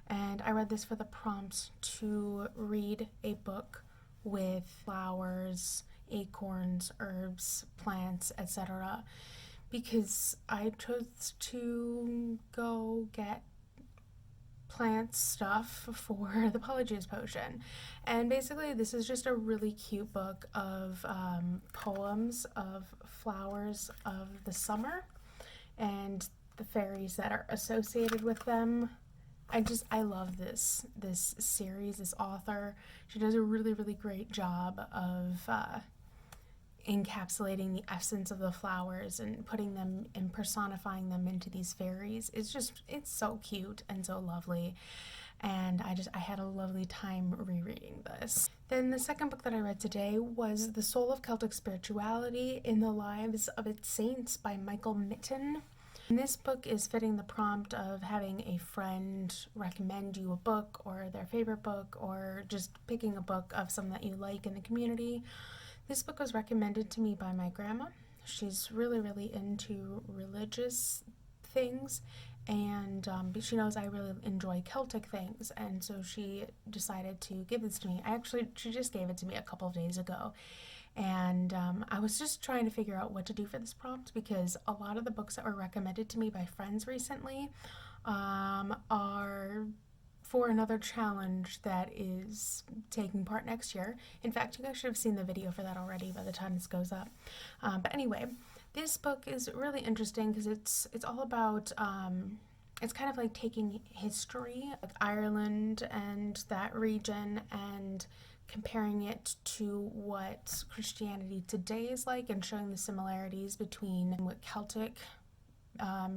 and I read this for the prompts to read a book with flowers, acorns, herbs, plants, etc., because I chose to go get plant stuff for the Polyjuice potion. And basically this is just a really cute book of poems of flowers of the summer and the fairies that are associated with them. I love this series, this author. She does a really, really great job of encapsulating the essence of the flowers and putting them and personifying them into these fairies. It's so cute and so lovely. And I had a lovely time rereading this. Then the second book that I read today was The Soul of Celtic Spirituality in the Lives of Its Saints by Michael Mitten. And this book is fitting the prompt of having a friend recommend you a book or their favorite book, or just picking a book of something that you like in the community. This book was recommended to me by my grandma. She's really, really into religious things, and she knows I really enjoy Celtic things, and so she decided to give this to me. She just gave it to me a couple of days ago. And I was just trying to figure out what to do for this prompt, because a lot of the books that were recommended to me by friends recently are for another challenge that is taking part next year. In fact, you guys should have seen the video for that already by the time this goes up. But anyway, this book is really interesting because it's all about it's kind of like taking history, like Ireland and that region, and comparing it to what Christianity today is like, and showing the similarities between what Celtic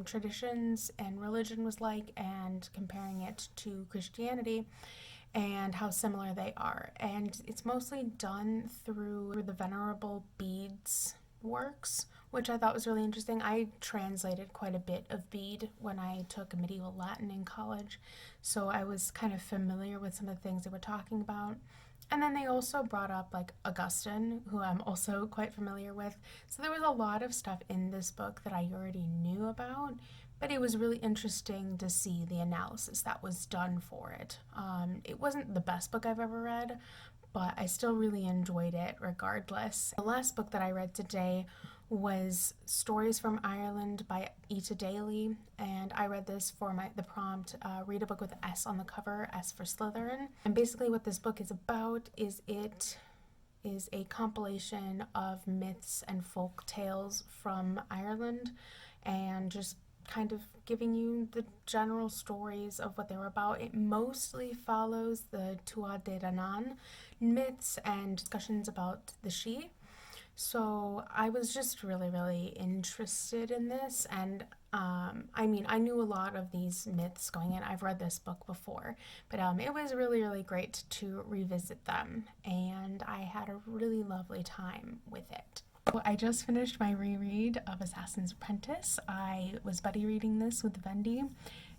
traditions and religion was like, and comparing it to Christianity and how similar they are. And it's mostly done through the Venerable Bede's works, which I thought was really interesting. I translated quite a bit of Bede when I took medieval Latin in college, so I was kind of familiar with some of the things they were talking about. And then they also brought up like Augustine, who I'm also quite familiar with. So there was a lot of stuff in this book that I already knew about, but it was really interesting to see the analysis that was done for it. It wasn't the best book I've ever read, but I still really enjoyed it regardless. The last book that I read today was Stories from Ireland by Ita Daly, and I read this for the prompt, read a book with S on the cover, S for Slytherin. And basically what this book is about is it is a compilation of myths and folk tales from Ireland, and just kind of giving you the general stories of what they were about. It mostly follows the Tuatha De Danann myths and discussions about the Sidhe. So I was just really, really interested in this, and I knew a lot of these myths going in. I've read this book before, but it was really, really great to revisit them, and I had a really lovely time with it. So I just finished my reread of Assassin's Apprentice. I was buddy reading this with Vendi,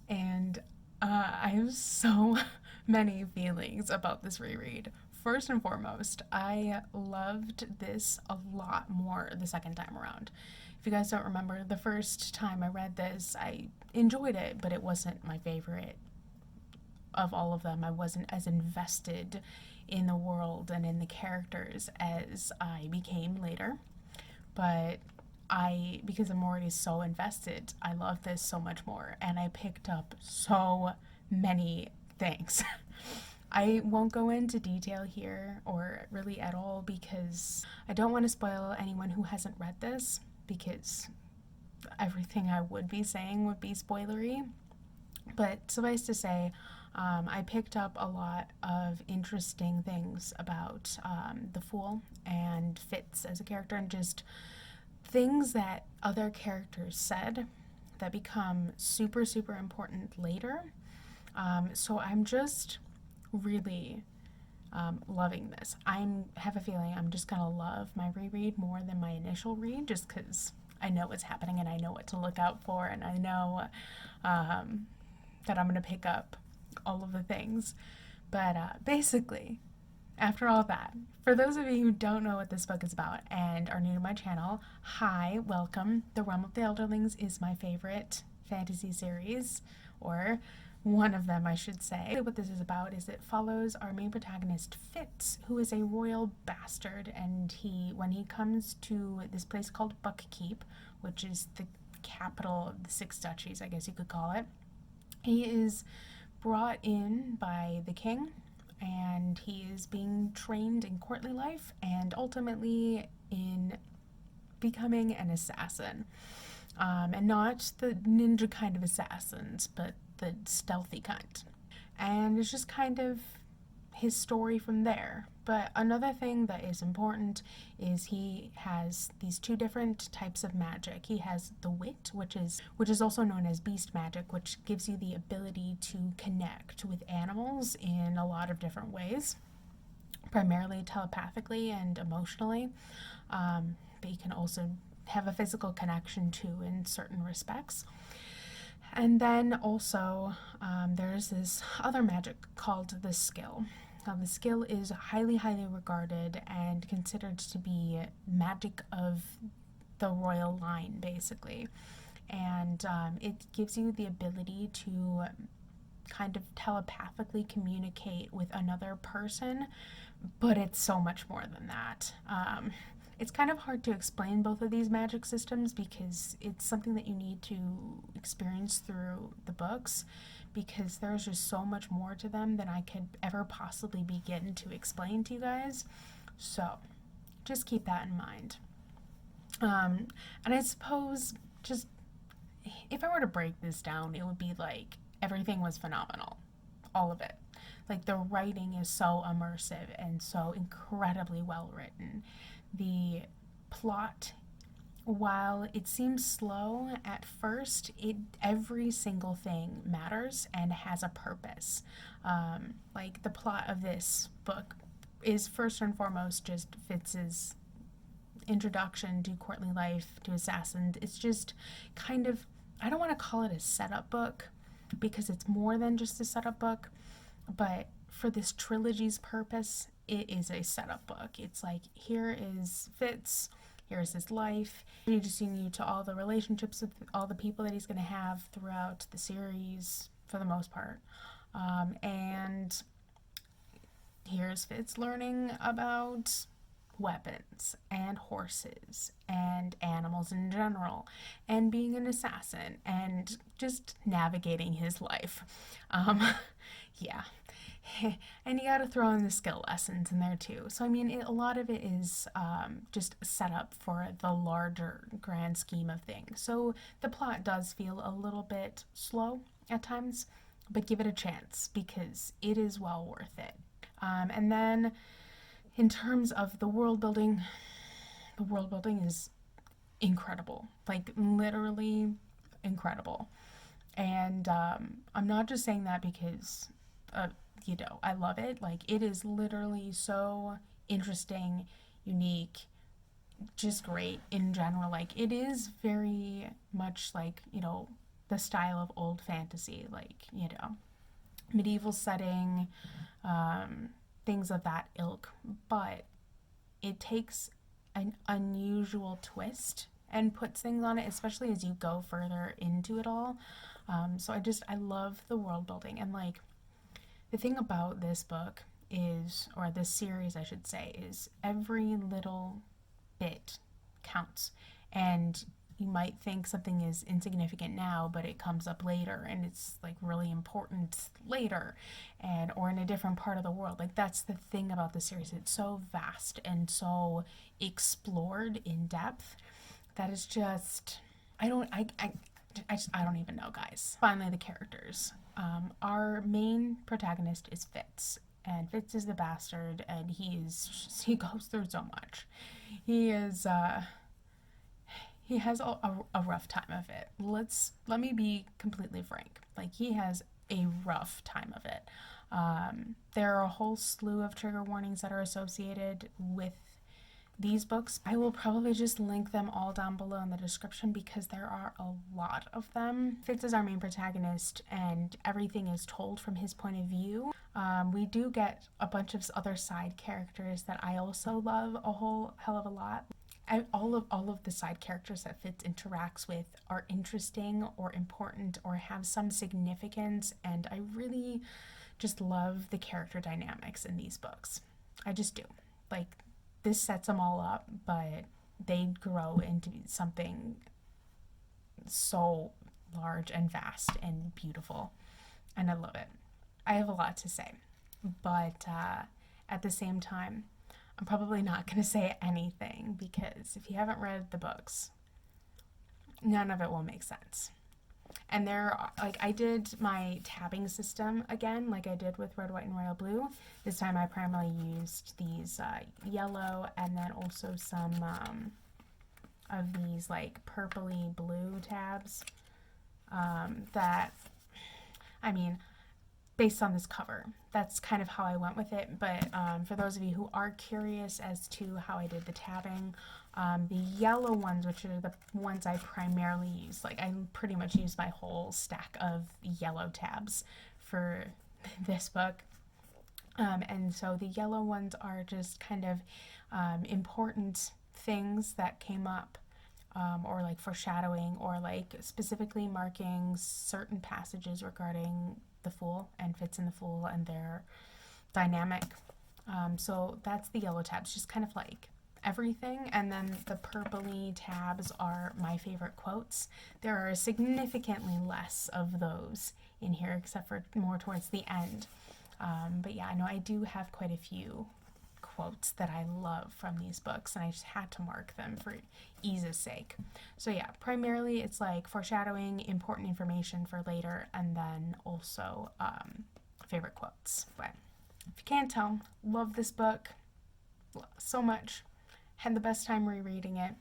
and I have so many feelings about this reread. first and foremost, I loved this a lot more the second time around. If you guys don't remember, the first time I read this, I enjoyed it, but it wasn't my favorite of all of them. I wasn't as invested in the world and in the characters as I became later. But because I'm already so invested, I love this so much more, and I picked up so many things. I won't go into detail here, or really at all, because I don't want to spoil anyone who hasn't read this, because everything I would be saying would be spoilery. But suffice to say, I picked up a lot of interesting things about the Fool and Fitz as a character, and just things that other characters said that become super, super important later. So I'm just really loving this. I have a feeling I'm just going to love my reread more than my initial read, just because I know what's happening and I know what to look out for, and I know that I'm going to pick up all of the things. But basically, after all that, for those of you who don't know what this book is about and are new to my channel, hi, welcome. The Realm of the Elderlings is my favorite fantasy series, or one of them, I should say. What this is about is it follows our main protagonist, Fitz, who is a royal bastard, and when he comes to this place called Buckkeep, which is the capital of the Six Duchies, I guess you could call it, he is brought in by the king, and he is being trained in courtly life and ultimately in becoming an assassin. And not the ninja kind of assassins, but the stealthy kind. And it's just kind of his story from there. But another thing that is important is he has these two different types of magic. He has the wit, which is also known as beast magic, which gives you the ability to connect with animals in a lot of different ways, primarily telepathically and emotionally. But you can also have a physical connection too in certain respects. And then also there's this other magic called the skill. Now, the skill is highly, highly regarded and considered to be magic of the royal line, basically. And it gives you the ability to kind of telepathically communicate with another person, but it's so much more than that. It's kind of hard to explain both of these magic systems because it's something that you need to experience through the books, because there's just so much more to them than I could ever possibly begin to explain to you guys. So just keep that in mind. And I suppose just if I were to break this down, it would be like everything was phenomenal. All of it. Like, the writing is so immersive and so incredibly well written. The plot, while it seems slow at first, every single thing matters and has a purpose. Like, the plot of this book is first and foremost just Fitz's introduction to courtly life, to assassins. It's just kind of, I don't want to call it a setup book because it's more than just a setup book, but for this trilogy's purpose, it is a setup book. It's like, here is Fitz, here's his life, introducing you to all the relationships with all the people that he's going to have throughout the series, for the most part. And here's Fitz learning about weapons and horses and animals in general and being an assassin and just navigating his life. Yeah. And you got to throw in the skill lessons in there too. So I mean, a lot of it is just set up for the larger grand scheme of things. So the plot does feel a little bit slow at times, but give it a chance because it is well worth it. And then in terms of the world building is incredible, like literally incredible. And I'm not just saying that because I love it. Like, it is literally so interesting, unique, just great in general. Like, it is very much like, the style of old fantasy, like, medieval setting, things of that ilk, but it takes an unusual twist and puts things on it, especially as you go further into it all. So I love the world building. And like, the thing about this book is, or this series I should say, is every little bit counts. And you might think something is insignificant now, but it comes up later and it's like really important later, and or in a different part of the world. Like, that's the thing about the series. It's so vast and so explored in depth that is just, I don't even know, guys. Finally, the characters. Our main protagonist is Fitz, and Fitz is the bastard, and he goes through so much. He has a rough time of it. Let me be completely frank. Like, he has a rough time of it. There are a whole slew of trigger warnings that are associated with these books. I will probably just link them all down below in the description because there are a lot of them. Fitz is our main protagonist and everything is told from his point of view. We do get a bunch of other side characters that I also love a whole hell of a lot. All of the side characters that Fitz interacts with are interesting or important or have some significance, and I really just love the character dynamics in these books. I just do. Like, this sets them all up, but they grow into something so large and vast and beautiful, and I love it. I have a lot to say, but at the same time, I'm probably not going to say anything because if you haven't read the books, none of it will make sense. And I did my tabbing system again, like I did with Red, White, and Royal Blue. This time I primarily used these yellow and then also some of these like purpley blue tabs based on this cover. That's kind of how I went with it, but for those of you who are curious as to how I did the tabbing, the yellow ones, which are the ones I primarily use, like I pretty much use my whole stack of yellow tabs for this book. And so the yellow ones are just kind of important things that came up, or like foreshadowing, or like specifically marking certain passages regarding the Fool and Fitz and the Fool and their dynamic. So that's the yellow tabs, just kind of like everything. And then the purpley tabs are my favorite quotes. There are significantly less of those in here, except for more towards the end. But yeah, I know I do have quite a few quotes that I love from these books, and I just had to mark them for ease's sake. So yeah, primarily it's like foreshadowing, important information for later, and then also favorite quotes. But if you can't tell, love this book so much. Had the best time rereading it,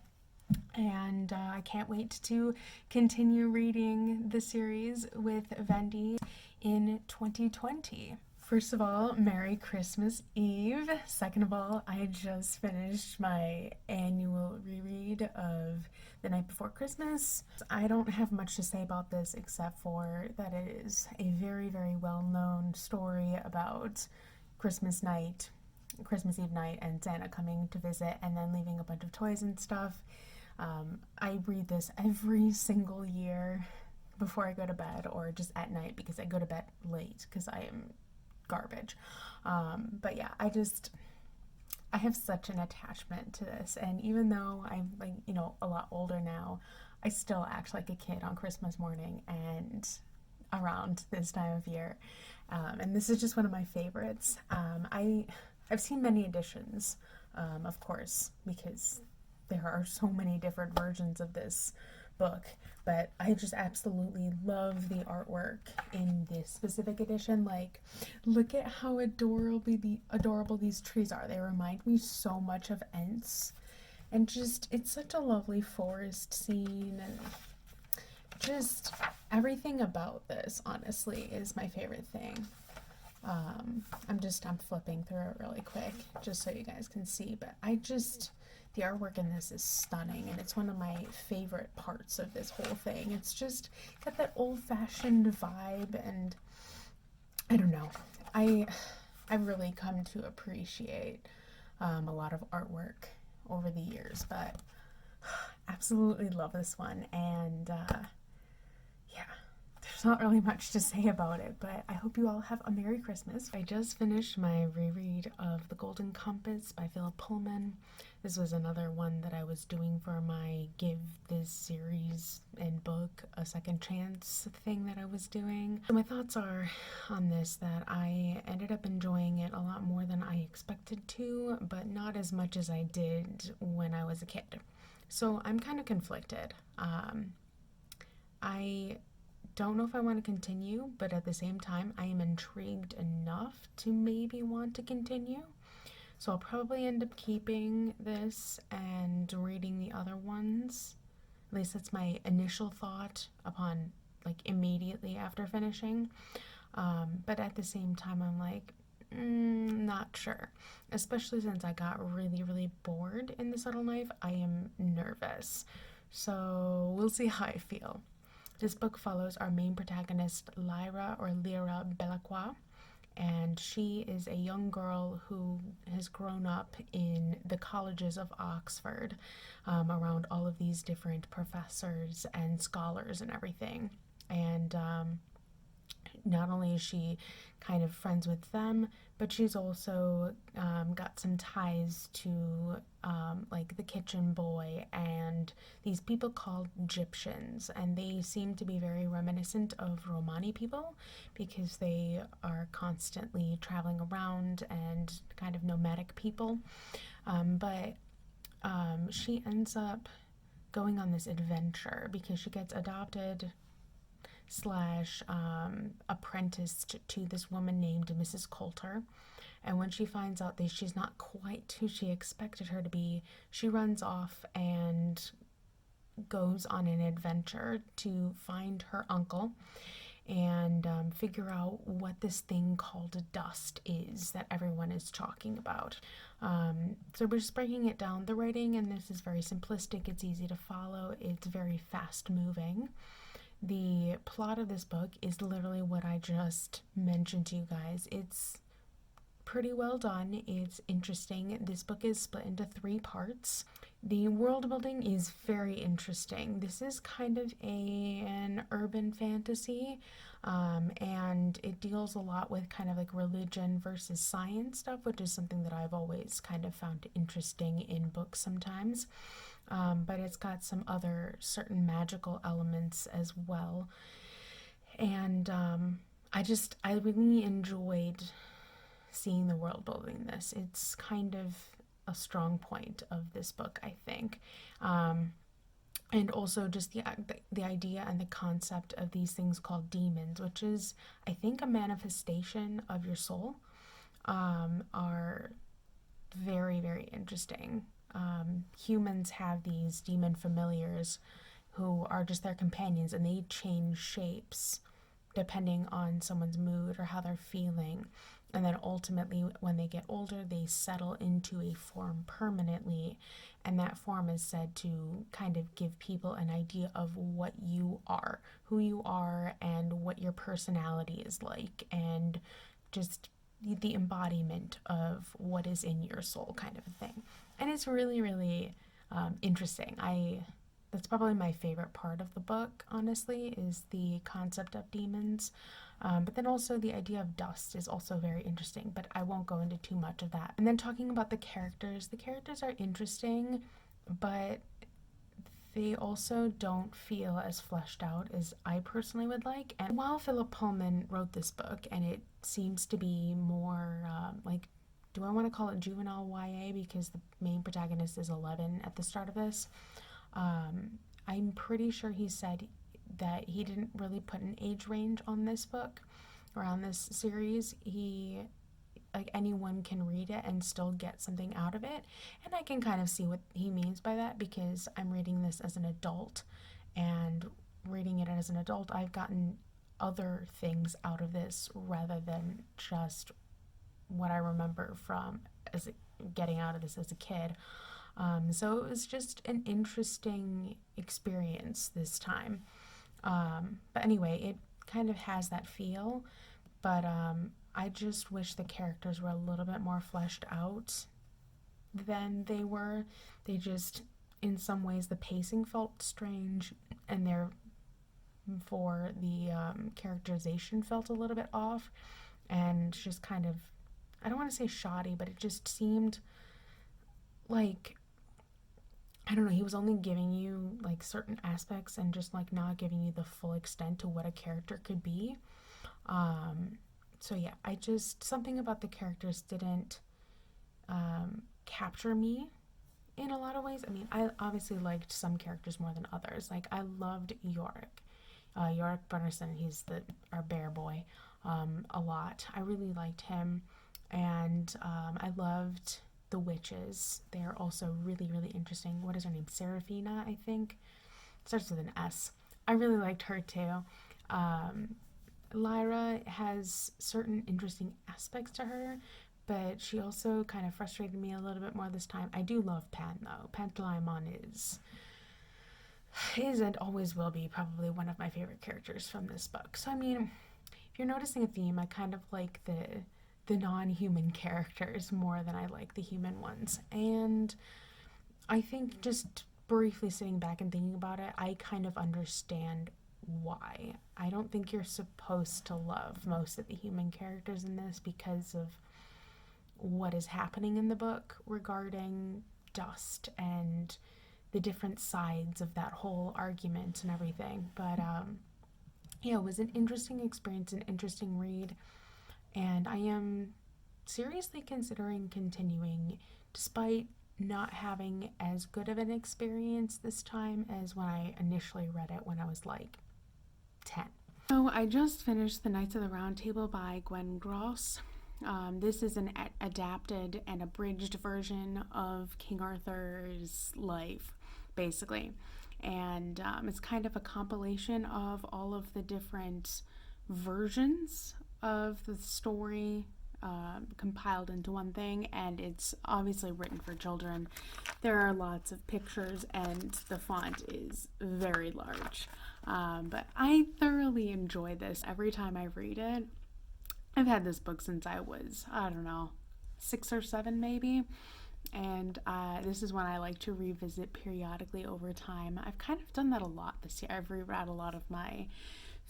and I can't wait to continue reading the series with Vendi in 2020. First of all, Merry Christmas Eve. Second of all, I just finished my annual reread of The Night Before Christmas. I don't have much to say about this except for that it is a very, very well-known story about Christmas Eve night, and Santa coming to visit and then leaving a bunch of toys and stuff. I read this every single year before I go to bed, or just at night because I go to bed late because I am garbage. But yeah, I have such an attachment to this, and even though I'm like, a lot older now, I still act like a kid on Christmas morning and around this time of year. And this is just one of my favorites. I've seen many editions, of course, because there are so many different versions of this book, but I just absolutely love the artwork in this specific edition. Like, look at how adorable these trees are. They remind me so much of Ents, and just, it's such a lovely forest scene, and just everything about this, honestly, is my favorite thing. I'm flipping through it really quick just so you guys can see, but the artwork in this is stunning, and it's one of my favorite parts of this whole thing. It's just got that old-fashioned vibe, and I don't know. I've really come to appreciate a lot of artwork over the years, but absolutely love this one. And yeah, there's not really much to say about it, but I hope you all have a Merry Christmas. I just finished my reread of The Golden Compass by Philip Pullman. This was another one that I was doing for my Give This Series and Book a Second Chance thing that I was doing. So my thoughts are on this that I ended up enjoying it a lot more than I expected to, but not as much as I did when I was a kid. So I'm kind of conflicted. I don't know if I want to continue, but at the same time, I am intrigued enough to maybe want to continue. So I'll probably end up keeping this and reading the other ones. At least that's my initial thought upon, like, immediately after finishing. But at the same time, I'm like, not sure. Especially since I got really, really bored in The Subtle Knife, I am nervous. So we'll see how I feel. This book follows our main protagonist, Lyra Belacqua, and she is a young girl who has grown up in the colleges of Oxford, around all of these different professors and scholars and everything. And not only is she kind of friends with them, but she's also got some ties to like the kitchen boy and these people called Egyptians, and they seem to be very reminiscent of Romani people because they are constantly traveling around and kind of nomadic people. But she ends up going on this adventure because she gets adopted slash apprenticed to this woman named Mrs. Coulter. And when she finds out that she's not quite who she expected her to be, she runs off and goes on an adventure to find her uncle and figure out what this thing called dust is that everyone is talking about. So we're just breaking it down. The writing in this is very simplistic, it's easy to follow, it's very fast moving. The plot of this book is literally what I just mentioned to you guys. It's pretty well done. It's interesting. This book is split into 3 parts. The world building is very interesting. This is kind of an urban fantasy, and it deals a lot with kind of like religion versus science stuff, which is something that I've always kind of found interesting in books sometimes. But it's got some other certain magical elements as well. And I really enjoyed seeing the world building in this. It's kind of a strong point of this book, I think. And also just the idea and the concept of these things called demons, which is, I think, a manifestation of your soul, are very, very interesting. Humans have these demon familiars who are just their companions, and they change shapes depending on someone's mood or how they're feeling. And then ultimately, when they get older, they settle into a form permanently. And that form is said to kind of give people an idea of what you are, who you are, and what your personality is like, and just the embodiment of what is in your soul, kind of a thing. And it's really, really interesting. That's probably my favorite part of the book, honestly, is the concept of demons. But then also the idea of dust is also very interesting, but I won't go into too much of that. And then talking about the characters are interesting, but they also don't feel as fleshed out as I personally would like. And while Philip Pullman wrote this book, and it seems to be more like, do I want to call it juvenile YA because the main protagonist is 11 at the start of this? I'm pretty sure he said that he didn't really put an age range on this book or on this series. Like, anyone can read it and still get something out of it, and I can kind of see what he means by that because I'm reading this as an adult, and reading it as an adult, I've gotten other things out of this rather than just what I remember from getting out of this as a kid. So it was just an interesting experience this time. But anyway, it kind of has that feel, but I just wish the characters were a little bit more fleshed out than they were. They just, in some ways, the pacing felt strange, and therefore the characterization felt a little bit off, and just kind of, I don't want to say shoddy, but it just seemed like, I don't know, he was only giving you like certain aspects and just like not giving you the full extent to what a character could be. So yeah, something about the characters didn't capture me in a lot of ways. I mean, I obviously liked some characters more than others. Like, I loved Yorick. Yorick Brunnerson, he's our bear boy, a lot. I really liked him. And I loved the witches. They're also really, really interesting. What is her name? Seraphina, I think. Starts with an S. I really liked her too. Lyra has certain interesting aspects to her, but she also kind of frustrated me a little bit more this time. I do love Pan, though. Pantalaimon is and always will be probably one of my favorite characters from this book. So, I mean, if you're noticing a theme, I kind of like the non-human characters more than I like the human ones. And I think just briefly sitting back and thinking about it, I kind of understand why. I don't think you're supposed to love most of the human characters in this because of what is happening in the book regarding dust and the different sides of that whole argument and everything. But yeah, it was an interesting experience, an interesting read, and I am seriously considering continuing despite not having as good of an experience this time as when I initially read it when I was like 10. So I just finished The Knights of the Round Table by Gwen Gross. This is an adapted and abridged version of King Arthur's life, basically. And it's kind of a compilation of all of the different versions of the story compiled into one thing, and it's obviously written for children. There are lots of pictures, and the font is very large. But I thoroughly enjoy this every time I read it. I've had this book since I was, I don't know, 6 or 7 maybe. And this is one I like to revisit periodically over time. I've kind of done that a lot this year. I've reread a lot of my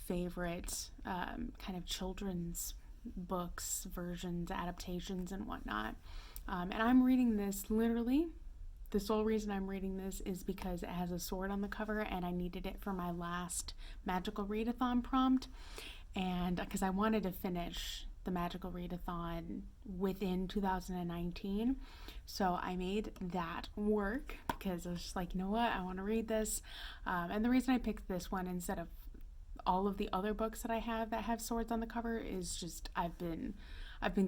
favorite kind of children's books, versions, adaptations, and whatnot. And I'm reading this literally. The sole reason I'm reading this is because it has a sword on the cover, and I needed it for my last magical readathon prompt. And because I wanted to finish the magical readathon within 2019. So I made that work because I was just like, you know what, I want to read this. And the reason I picked this one instead of all of the other books that I have that have swords on the cover is just I've been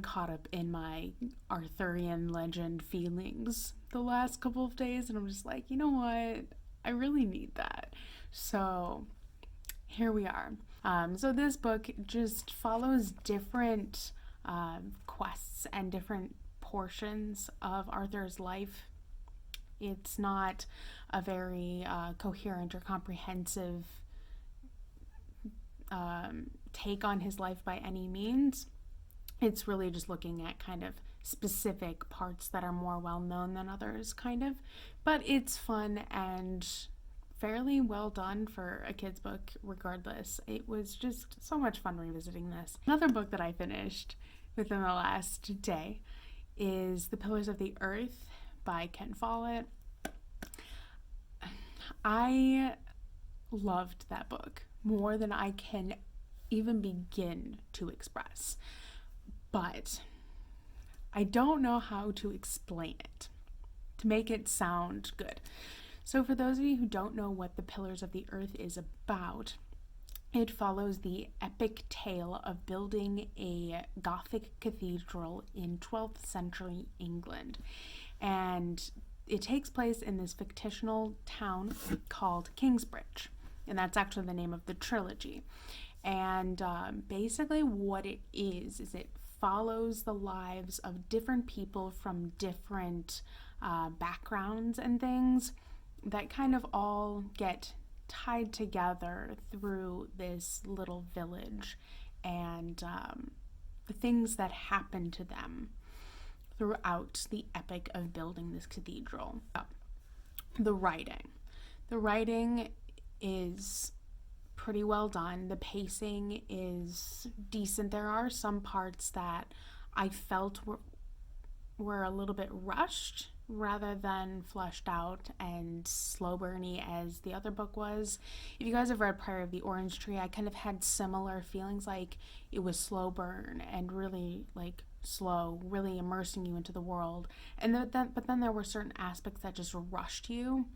caught up in my Arthurian legend feelings the last couple of days, and I'm just like, you know what, I really need that. So here we are. So this book just follows different quests and different portions of Arthur's life. It's not a very coherent or comprehensive take on his life by any means. It's really just looking at kind of specific parts that are more well known than others, kind of. But it's fun and fairly well done for a kid's book regardless. It was just so much fun revisiting this. Another book that I finished within the last day is The Pillars of the Earth by Ken Follett. I loved that book more than I can even begin to express, but I don't know how to explain it to make it sound good. So for those of you who don't know what The Pillars of the Earth is about, it follows the epic tale of building a Gothic cathedral in 12th century England. And it takes place in this fictional town called Kingsbridge. And that's actually the name of the trilogy. And basically what it is it follows the lives of different people from different backgrounds and things that kind of all get tied together through this little village. And the things that happened to them throughout the epic of building this cathedral. The writing. The writing is pretty well done. The pacing is decent. There are some parts that I felt were a little bit rushed rather than fleshed out and slow burny as the other book was. If you guys have read Priory of the Orange Tree, I kind of had similar feelings, like it was slow burn and really like slow, really immersing you into the world. But then there were certain aspects that just rushed you.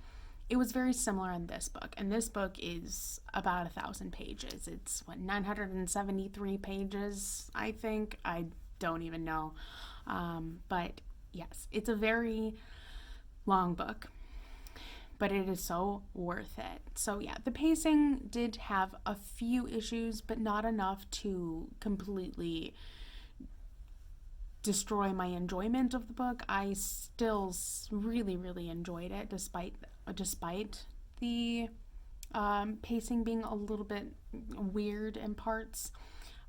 It was very similar in this book, and this book is about 1,000 pages. It's 973 pages, I think. I don't even know. But yes, it's a very long book, but it is so worth it. So yeah, the pacing did have a few issues, but not enough to completely destroy my enjoyment of the book. I still really, really enjoyed it despite the pacing being a little bit weird in parts.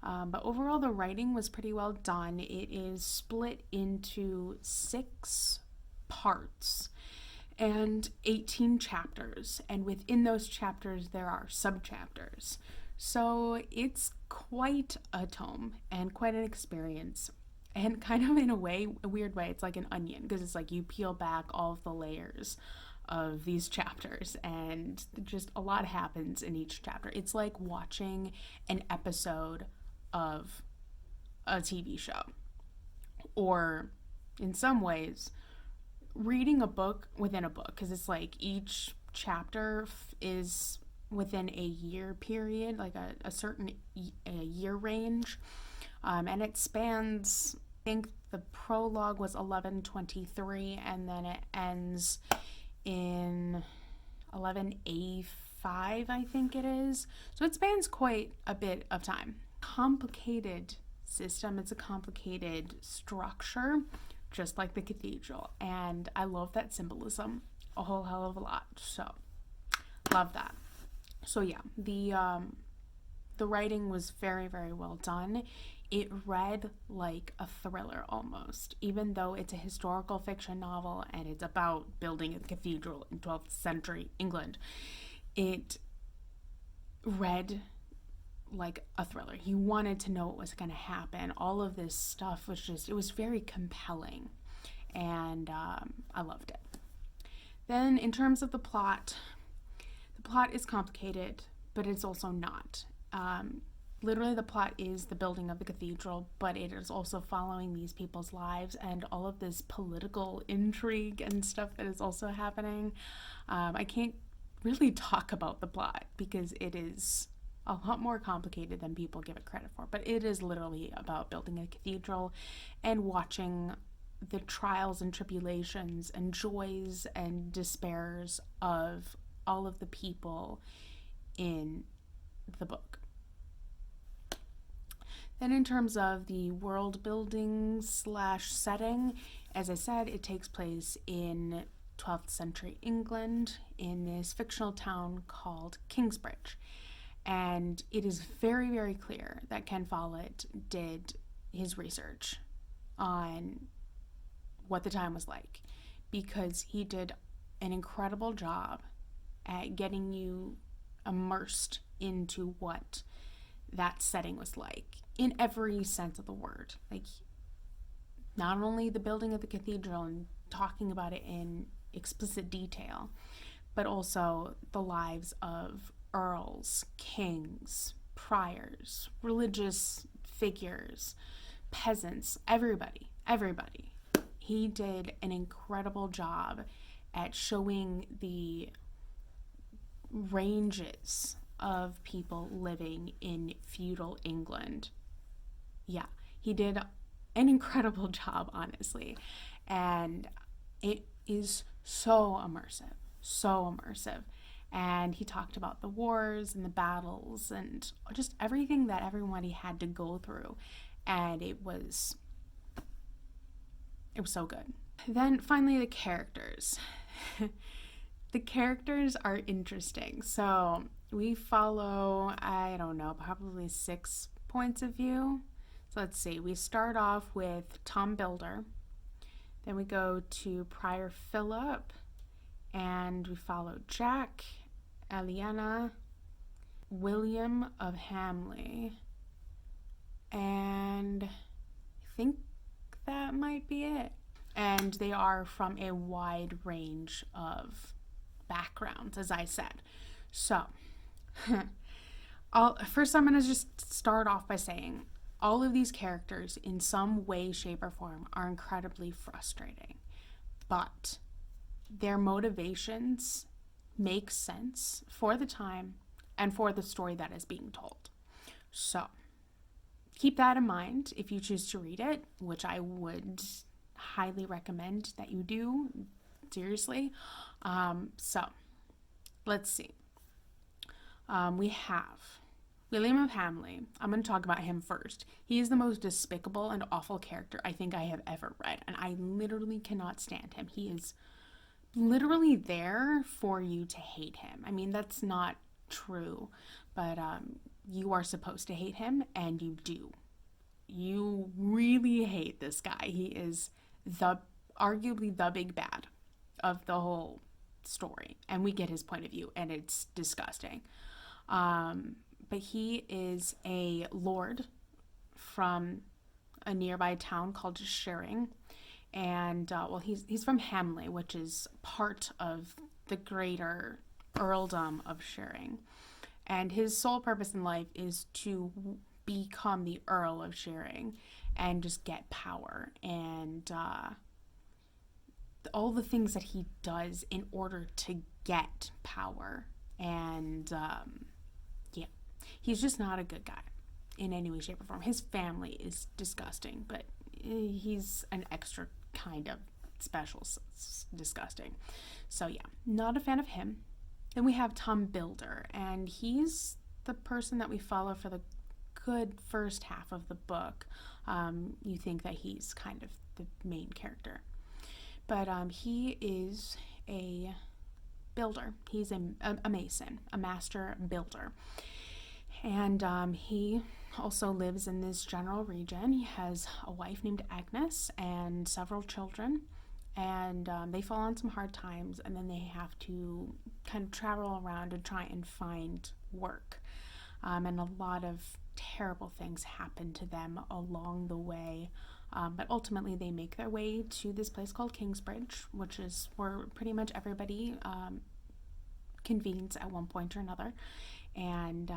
But overall, the writing was pretty well done. It is split into 6 parts and 18 chapters. And within those chapters, there are subchapters. So it's quite a tome and quite an experience. And kind of in a weird way, it's like an onion, because it's like you peel back all of the layers of these chapters, and just a lot happens in each chapter. It's like watching an episode of a TV show, or in some ways reading a book within a book, because it's like each chapter is within a year period, like a certain year range, and it spans, I think the prologue was 1123, and then it ends in 11A5, I think it is. So it spans quite a bit of time. Complicated system. It's a complicated structure, just like the cathedral, and I love that symbolism a whole hell of a lot. So love that. So yeah, the writing was very, very well done. It read like a thriller almost, even though it's a historical fiction novel and it's about building a cathedral in 12th century England. It read like a thriller. You wanted to know what was going to happen. All of this stuff was just, it was very compelling, and I loved it. Then in terms of the plot is complicated, but it's also not. Literally, the plot is the building of the cathedral, but it is also following these people's lives and all of this political intrigue and stuff that is also happening. I can't really talk about the plot because it is a lot more complicated than people give it credit for, but it is literally about building a cathedral and watching the trials and tribulations and joys and despairs of all of the people in the book. Then in terms of the world building / setting, as I said, it takes place in 12th century England in this fictional town called Kingsbridge. And it is very, very clear that Ken Follett did his research on what the time was like, because he did an incredible job at getting you immersed into what that setting was like in every sense of the word. Like, not only the building of the cathedral and talking about it in explicit detail, but also the lives of earls, kings, priors, religious figures, peasants, everybody. He did an incredible job at showing the ranges of people living in feudal England. Yeah, he did an incredible job, honestly. And it is so immersive. And he talked about the wars and the battles and just everything that everybody had to go through. And it was so good. Then finally, the characters. The characters are interesting. So we follow, I don't know, probably 6 points of view, So let's see. We start off with Tom Builder. Then we go to Prior Philip. And we follow Jack, Eliana, William of Hamley. And I think that might be it. And they are from a wide range of backgrounds, as I said. So, first I'm going to just start off by saying all of these characters in some way, shape, or form are incredibly frustrating. But their motivations make sense for the time and for the story that is being told. So, keep that in mind if you choose to read it, which I would highly recommend that you do, seriously. So, let's see. We have William of Hamley. I'm going to talk about him first. He is the most despicable and awful character I think I have ever read, and I literally cannot stand him. He is literally there for you to hate him. I mean, that's not true, but you are supposed to hate him, and you do. You really hate this guy. He is arguably the big bad of the whole story, and we get his point of view, and it's disgusting. But he is a lord from a nearby town called Shearing, and he's from Hamley, which is part of the greater earldom of Shearing, and his sole purpose in life is to become the Earl of Shearing and just get power, and all the things that he does in order to get power. And yeah, he's just not a good guy in any way, shape, or form. His family is disgusting, but he's an extra kind of special disgusting. So yeah, not a fan of him. Then we have Tom Builder, and he's the person that we follow for the good first half of the book. You think that he's kind of the main character, but he is a builder. He's a mason, a master builder, and he also lives in this general region. He has a wife named Agnes and several children, and they fall on some hard times, and then they have to kind of travel around and try and find work, and a lot of terrible things happen to them along the way, but ultimately they make their way to this place called Kingsbridge, which is where pretty much everybody convenes at one point or another, and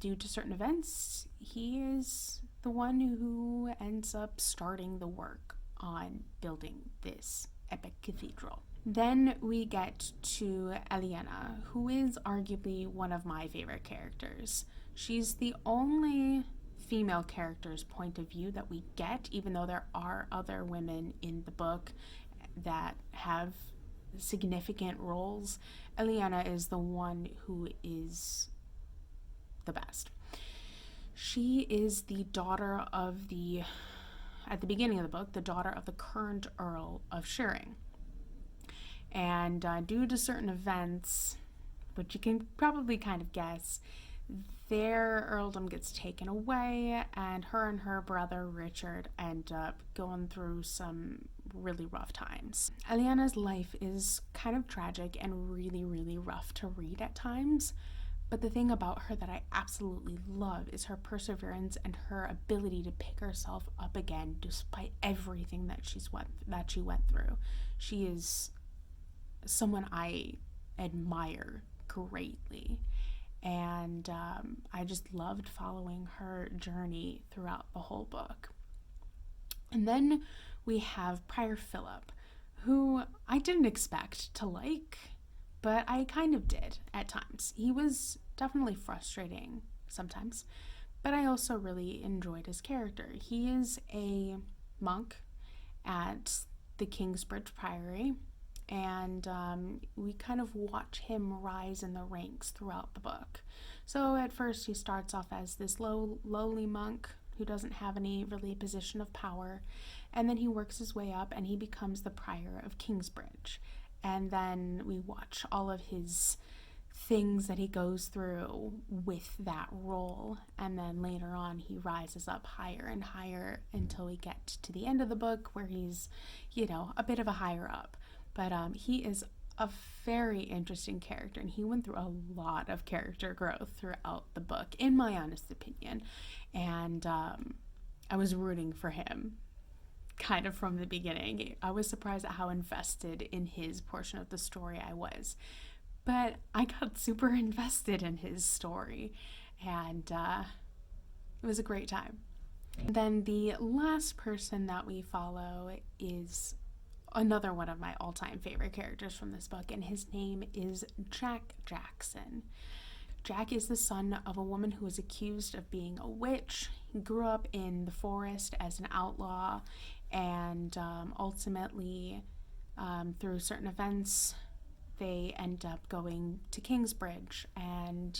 due to certain events, he is the one who ends up starting the work on building this epic cathedral. Then we get to Eliana, who is arguably one of my favorite characters. She's the only female character's point of view that we get, even though there are other women in the book that have significant roles. Eliana is the one who is the best. She is the daughter of at the beginning of the book, the daughter of the current Earl of Shearing. And due to certain events, which you can probably kind of guess, their earldom gets taken away, and her brother Richard end up going through some really rough times. Eliana's life is kind of tragic and really, really rough to read at times, but the thing about her that I absolutely love is her perseverance and her ability to pick herself up again despite everything that she went through. She is someone I admire greatly, and I just loved following her journey throughout the whole book. And then we have Prior Philip, who I didn't expect to like, but I kind of did at times. He was definitely frustrating sometimes, but I also really enjoyed his character. He is a monk at the Kingsbridge Priory, and we kind of watch him rise in the ranks throughout the book. So at first he starts off as this lowly monk who doesn't have any really position of power, and then he works his way up and he becomes the prior of Kingsbridge. And then we watch all of his things that he goes through with that role, and then later on he rises up higher and higher until we get to the end of the book where he's, a bit of a higher up. But he is a very interesting character, and he went through a lot of character growth throughout the book, in my honest opinion. And I was rooting for him kind of from the beginning. I was surprised at how invested in his portion of the story I was. But I got super invested in his story, and it was a great time. Then the last person that we follow is another one of my all-time favorite characters from this book, and his name is Jack Jackson. Jack is the son of a woman who was accused of being a witch. He grew up in the forest as an outlaw, and ultimately, through certain events, they end up going to Kingsbridge, and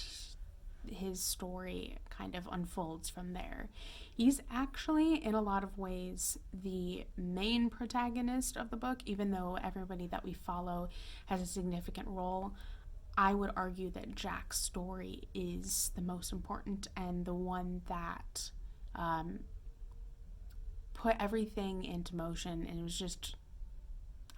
his story kind of unfolds from there. He's actually, in a lot of ways, the main protagonist of the book, even though everybody that we follow has a significant role. I would argue that Jack's story is the most important and the one that put everything into motion, and it was just,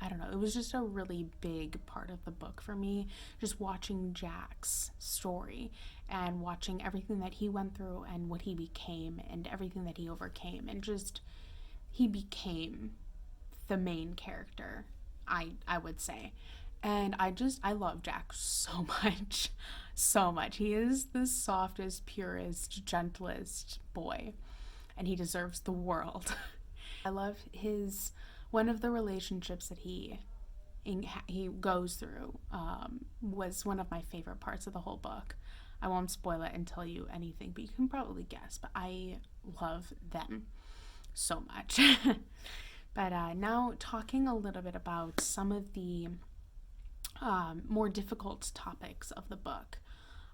I don't know, it was just a really big part of the book for me, just watching Jack's story and watching everything that he went through and what he became and everything that he overcame, and just, he became the main character, I would say. And I love Jack so much, so much. He is the softest, purest, gentlest boy, and he deserves the world. I love one of the relationships that he goes through was one of my favorite parts of the whole book. I won't spoil it and tell you anything, but you can probably guess. But I love them so much. But now talking a little bit about some of the more difficult topics of the book.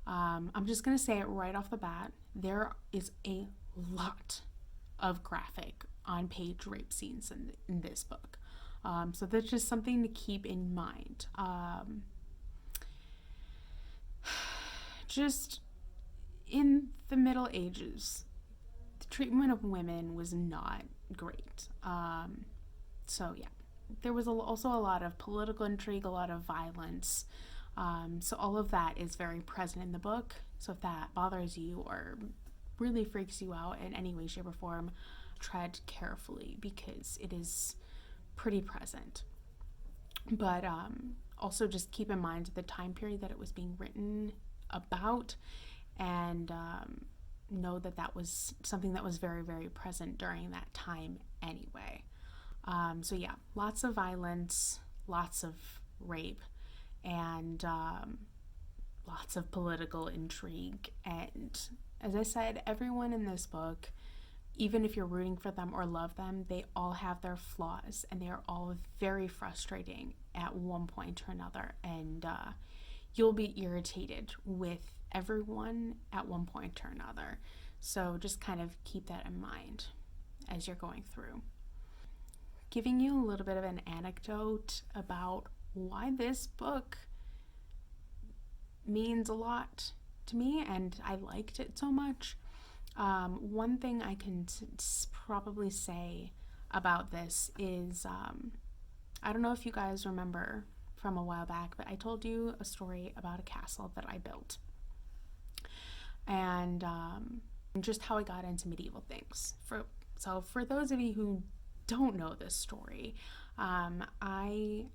I'm just going to say it right off the bat. There is a lot of graphic on-page rape scenes in this book. So that's just something to keep in mind. Just in the Middle Ages, the treatment of women was not great. So yeah, there was also a lot of political intrigue, a lot of violence. So all of that is very present in the book. So if that bothers you or really freaks you out in any way, shape, or form, tread carefully because it is pretty present. But also just keep in mind the time period that it was being written about, and know that that was something that was very, very present during that time anyway. So yeah, lots of violence, lots of rape, and lots of political intrigue. And as I said, everyone in this book, even if you're rooting for them or love them, they all have their flaws, and they are all very frustrating at one point or another. And you'll be irritated with everyone at one point or another. So just kind of keep that in mind as you're going through. Giving you a little bit of an anecdote about why this book means a lot to me and I liked it so much. One thing I can probably say about this is, I don't know if you guys remember from a while back, but I told you a story about a castle that I built. And just how I got into medieval things. So for those of you who don't know this story, I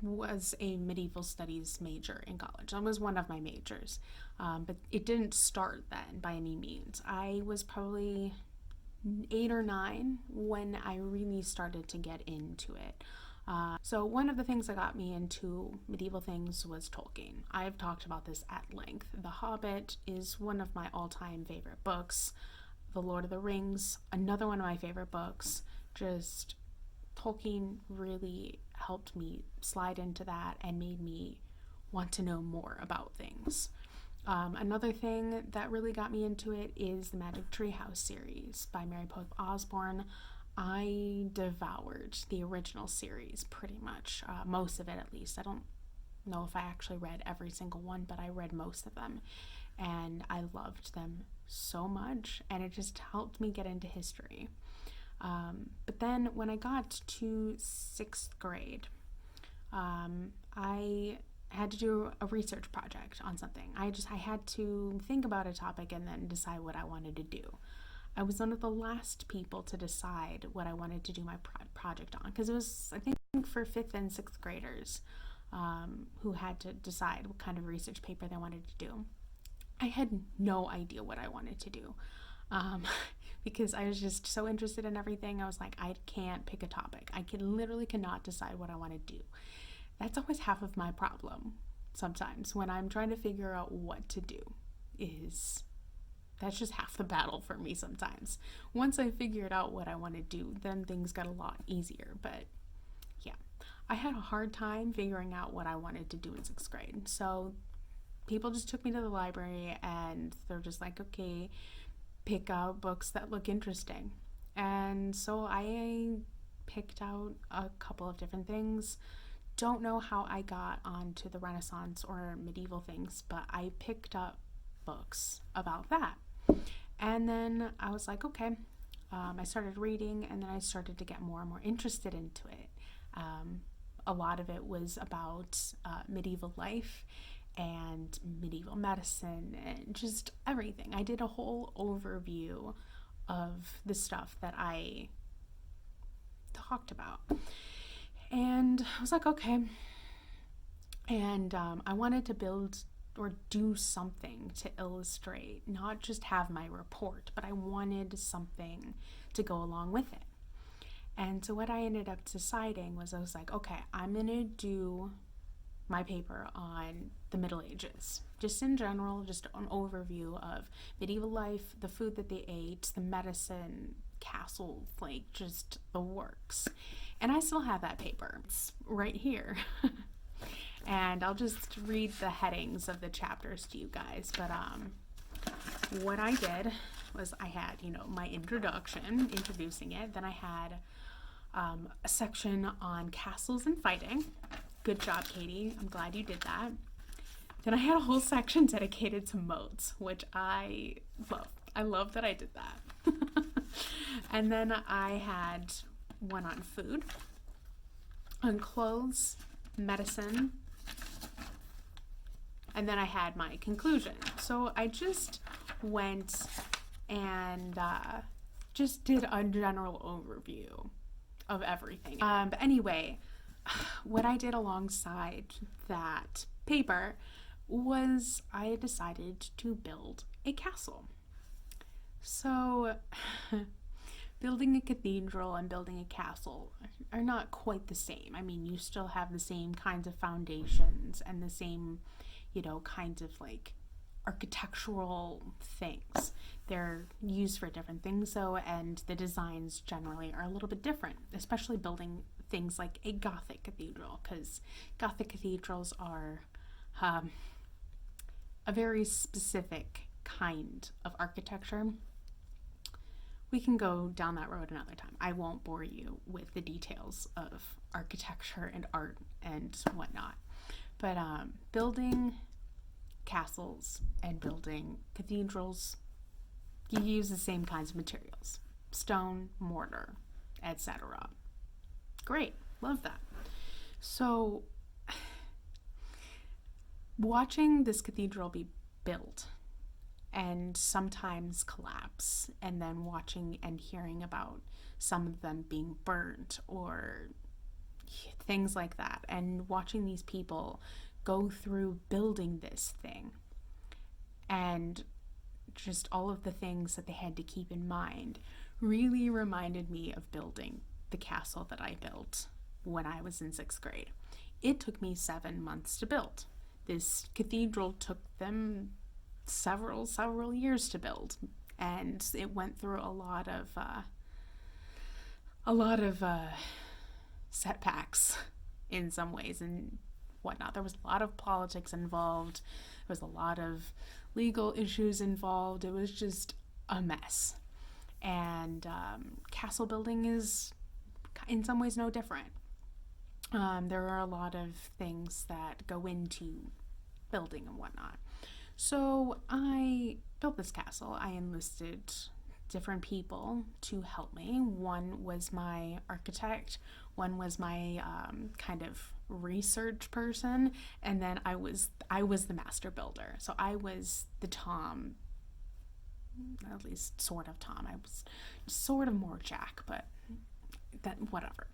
was a medieval studies major in college. That was one of my majors, but it didn't start then by any means. I was probably 8 or 9 when I really started to get into it. So one of the things that got me into medieval things was Tolkien. I've talked about this at length. The Hobbit is one of my all-time favorite books. The Lord of the Rings, another one of my favorite books. Just Tolkien really helped me slide into that and made me want to know more about things. Another thing that really got me into it is the Magic Treehouse series by Mary Pope Osborne. I devoured the original series pretty much, most of it at least. I don't know if I actually read every single one, but I read most of them, and I loved them so much, and it just helped me get into history. But then when I got to 6th grade, I had to do a research project on something. I had to think about a topic and then decide what I wanted to do. I was one of the last people to decide what I wanted to do my project on, because it was, I think, for 5th and 6th graders who had to decide what kind of research paper they wanted to do. I had no idea what I wanted to do because I was just so interested in everything. I was like, I can't pick a topic. I literally cannot decide what I want to do. That's always half of my problem sometimes when I'm trying to figure out what to do. That's just half the battle for me sometimes. Once I figured out what I want to do, then things got a lot easier. But yeah, I had a hard time figuring out what I wanted to do in 6th grade. So people just took me to the library and they're just like, okay, pick out books that look interesting. And so I picked out a couple of different things. Don't know how I got onto the Renaissance or medieval things, but I picked up books about that. And then I was like, okay, I started reading, and then I started to get more and more interested into it. A lot of it was about medieval life and medieval medicine and just everything. I did a whole overview of the stuff that I talked about. And I was like, okay. And I wanted to build or do something to illustrate, not just have my report, but I wanted something to go along with it. And so what I ended up deciding was, I was like, okay, I'm going to do my paper on the Middle Ages, just in general, just an overview of medieval life, the food that they ate, the medicine, castles, like just the works. And I still have that paper. It's right here. And I'll just read the headings of the chapters to you guys. But what I did was I had, my introduction, introducing it. Then I had a section on castles and fighting. Good job, Katie. I'm glad you did that. Then I had a whole section dedicated to moats, which I love. I love that I did that. And then I had one on food, on clothes, medicine, and then I had my conclusion. So I just went and just did a general overview of everything. But anyway, what I did alongside that paper was I decided to build a castle. So building a cathedral and building a castle are not quite the same. I mean, you still have the same kinds of foundations and the same, kinds of like architectural things. They're used for different things though, and the designs generally are a little bit different, especially building things like a Gothic cathedral, because Gothic cathedrals are a very specific kind of architecture. We can go down that road another time. I won't bore you with the details of architecture and art and whatnot. But building castles and building cathedrals, you use the same kinds of materials. Stone, mortar, etc. Great, love that. So watching this cathedral be built and sometimes collapse, and then watching and hearing about some of them being burnt or things like that, and watching these people go through building this thing and just all of the things that they had to keep in mind really reminded me of building the castle that I built when I was in 6th grade. It took me 7 months to build. This cathedral took them several years to build, and it went through a lot of setbacks in some ways and whatnot. There was a lot of politics involved. There was a lot of legal issues involved. It was just a mess. And castle building is in some ways no different. There are a lot of things that go into building and whatnot. So I built this castle. I enlisted different people to help me. One was my architect, one was my kind of research person, and then I was the master builder. So I was the Tom, at least sort of Tom. I was sort of more Jack, but that whatever.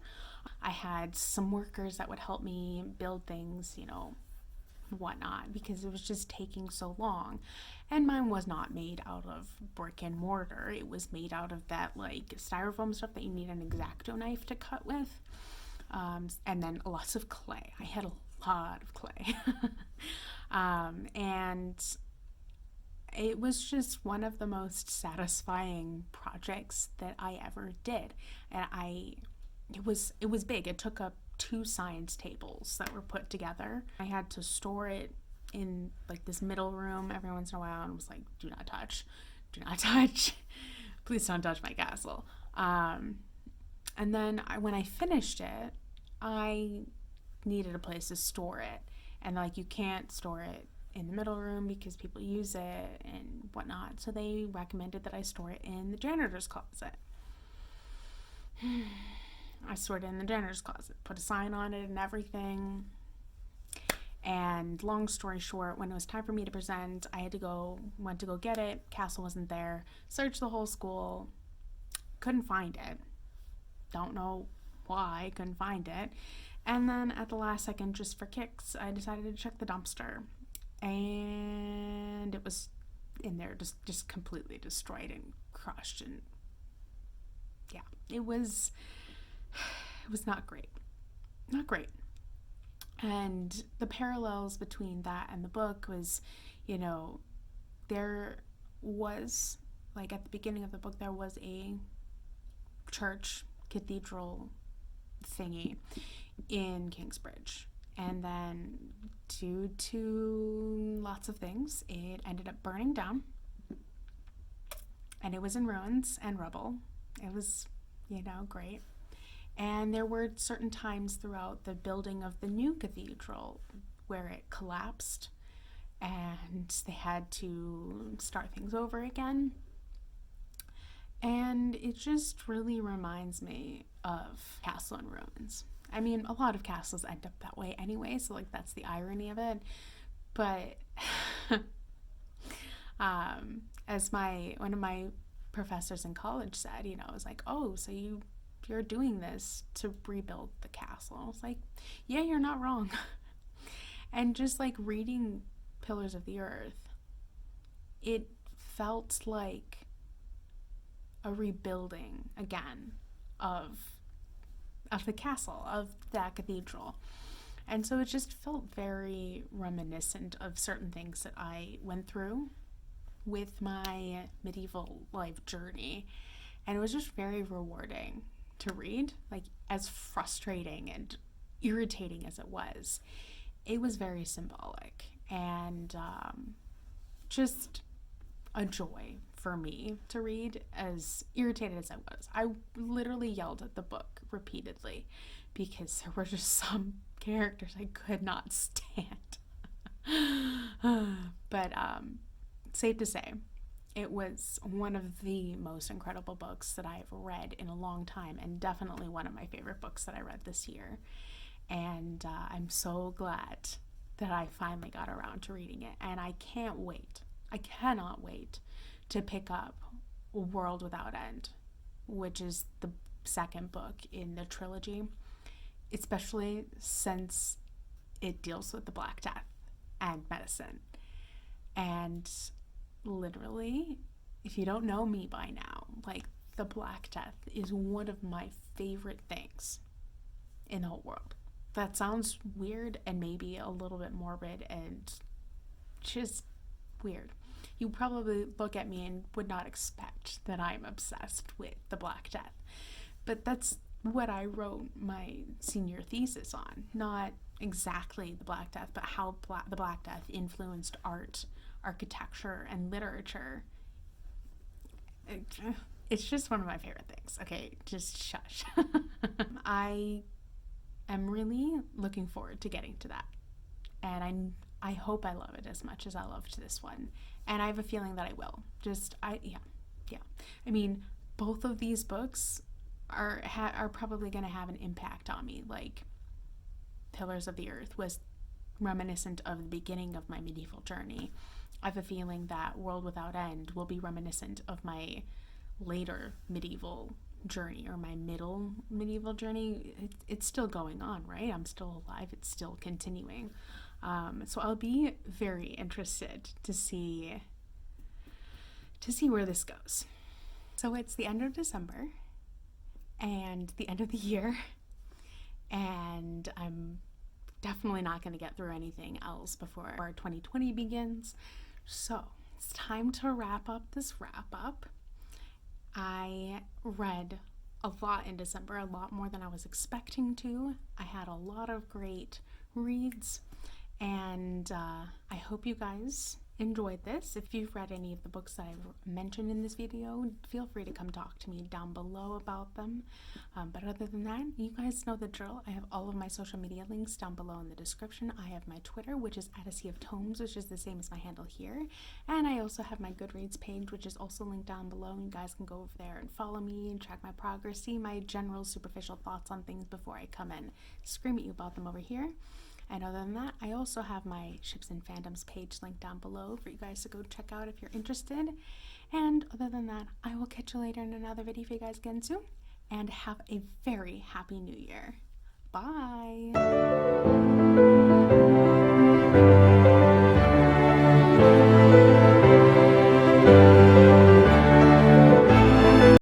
I had some workers that would help me build things, whatnot, because it was just taking so long. And mine was not made out of brick and mortar. It was made out of that like styrofoam stuff that you need an X-Acto knife to cut with. And then lots of clay. I had a lot of clay. And it was just one of the most satisfying projects that I ever did. And it was big. It took up 2 science tables that were put together. I had to store it in like this middle room every once in a while, and was like, do not touch, please don't touch my castle. And then when I finished it, I needed a place to store it, and like you can't store it in the middle room because people use it and whatnot, so they recommended that I store it in the janitor's closet. I stored it in the janitor's closet, put a sign on it and everything. And long story short, when it was time for me to present, I went to go get it. Castle wasn't there. Searched the whole school. Couldn't find it. Don't know why, couldn't find it. And then at the last second, just for kicks, I decided to check the dumpster. And it was in there, just completely destroyed and crushed. And yeah, it was not great. Not great. And the parallels between that and the book was, there was, like at the beginning of the book, there was a church cathedral thingy in Kingsbridge. And then due to lots of things, it ended up burning down. And it was in ruins and rubble. It was, great. And there were certain times throughout the building of the new cathedral where it collapsed and they had to start things over again. And it just really reminds me of Castle in Ruins. I mean, a lot of castles end up that way anyway, so like that's the irony of it. But as one of my professors in college said, it was like, oh, so you're doing this to rebuild the castle. I was like, yeah, you're not wrong. And just like reading Pillars of the Earth, it felt like a rebuilding again of the castle, of that cathedral. And so it just felt very reminiscent of certain things that I went through with my medieval life journey. And it was just very rewarding to read, like as frustrating and irritating as it was. It was very symbolic and just a joy for me to read, as irritated as I was. I literally yelled at the book repeatedly because there were just some characters I could not stand. But safe to say, it was one of the most incredible books that I've read in a long time, and definitely one of my favorite books that I read this year. And I'm so glad that I finally got around to reading it, and I cannot wait to pick up World Without End, which is the second book in the trilogy, especially since it deals with the Black Death and medicine. And literally, if you don't know me by now, like the Black Death is one of my favorite things in the whole world. That sounds weird and maybe a little bit morbid and just weird. You probably look at me and would not expect that I'm obsessed with the Black Death. But that's what I wrote my senior thesis on. Not exactly the Black Death, but how the Black Death influenced art, architecture, and literature. It's just one of my favorite things. Okay, just shush. I am really looking forward to getting to that. And I hope I love it as much as I loved this one. And I have a feeling that I will. Yeah. I mean, both of these books are probably going to have an impact on me. Like, Pillars of the Earth was reminiscent of the beginning of my medieval journey. I have a feeling that World Without End will be reminiscent of my later medieval journey, or my middle medieval journey. It's still going on, right? I'm still alive. It's still continuing. So I'll be very interested to see where this goes. So it's the end of December and the end of the year, and I'm definitely not going to get through anything else before our 2020 begins. So it's time to wrap up this wrap up. I read a lot in December, a lot more than I was expecting to. I had a lot of great reads, and I hope you guys enjoyed this. If you've read any of the books that I've mentioned in this video, feel free to come talk to me down below about them. But other than that, you guys know the drill. I have all of my social media links down below in the description. I have my Twitter, which is @ASeaOfTomes, which is the same as my handle here. And I also have my Goodreads page, which is also linked down below. You guys can go over there and follow me and track my progress, see my general superficial thoughts on things before I come and scream at you about them over here. And other than that, I also have my Ships and Fandoms page linked down below for you guys to go check out if you're interested. And other than that, I will catch you later in another video for you guys again soon. And have a very happy new year. Bye!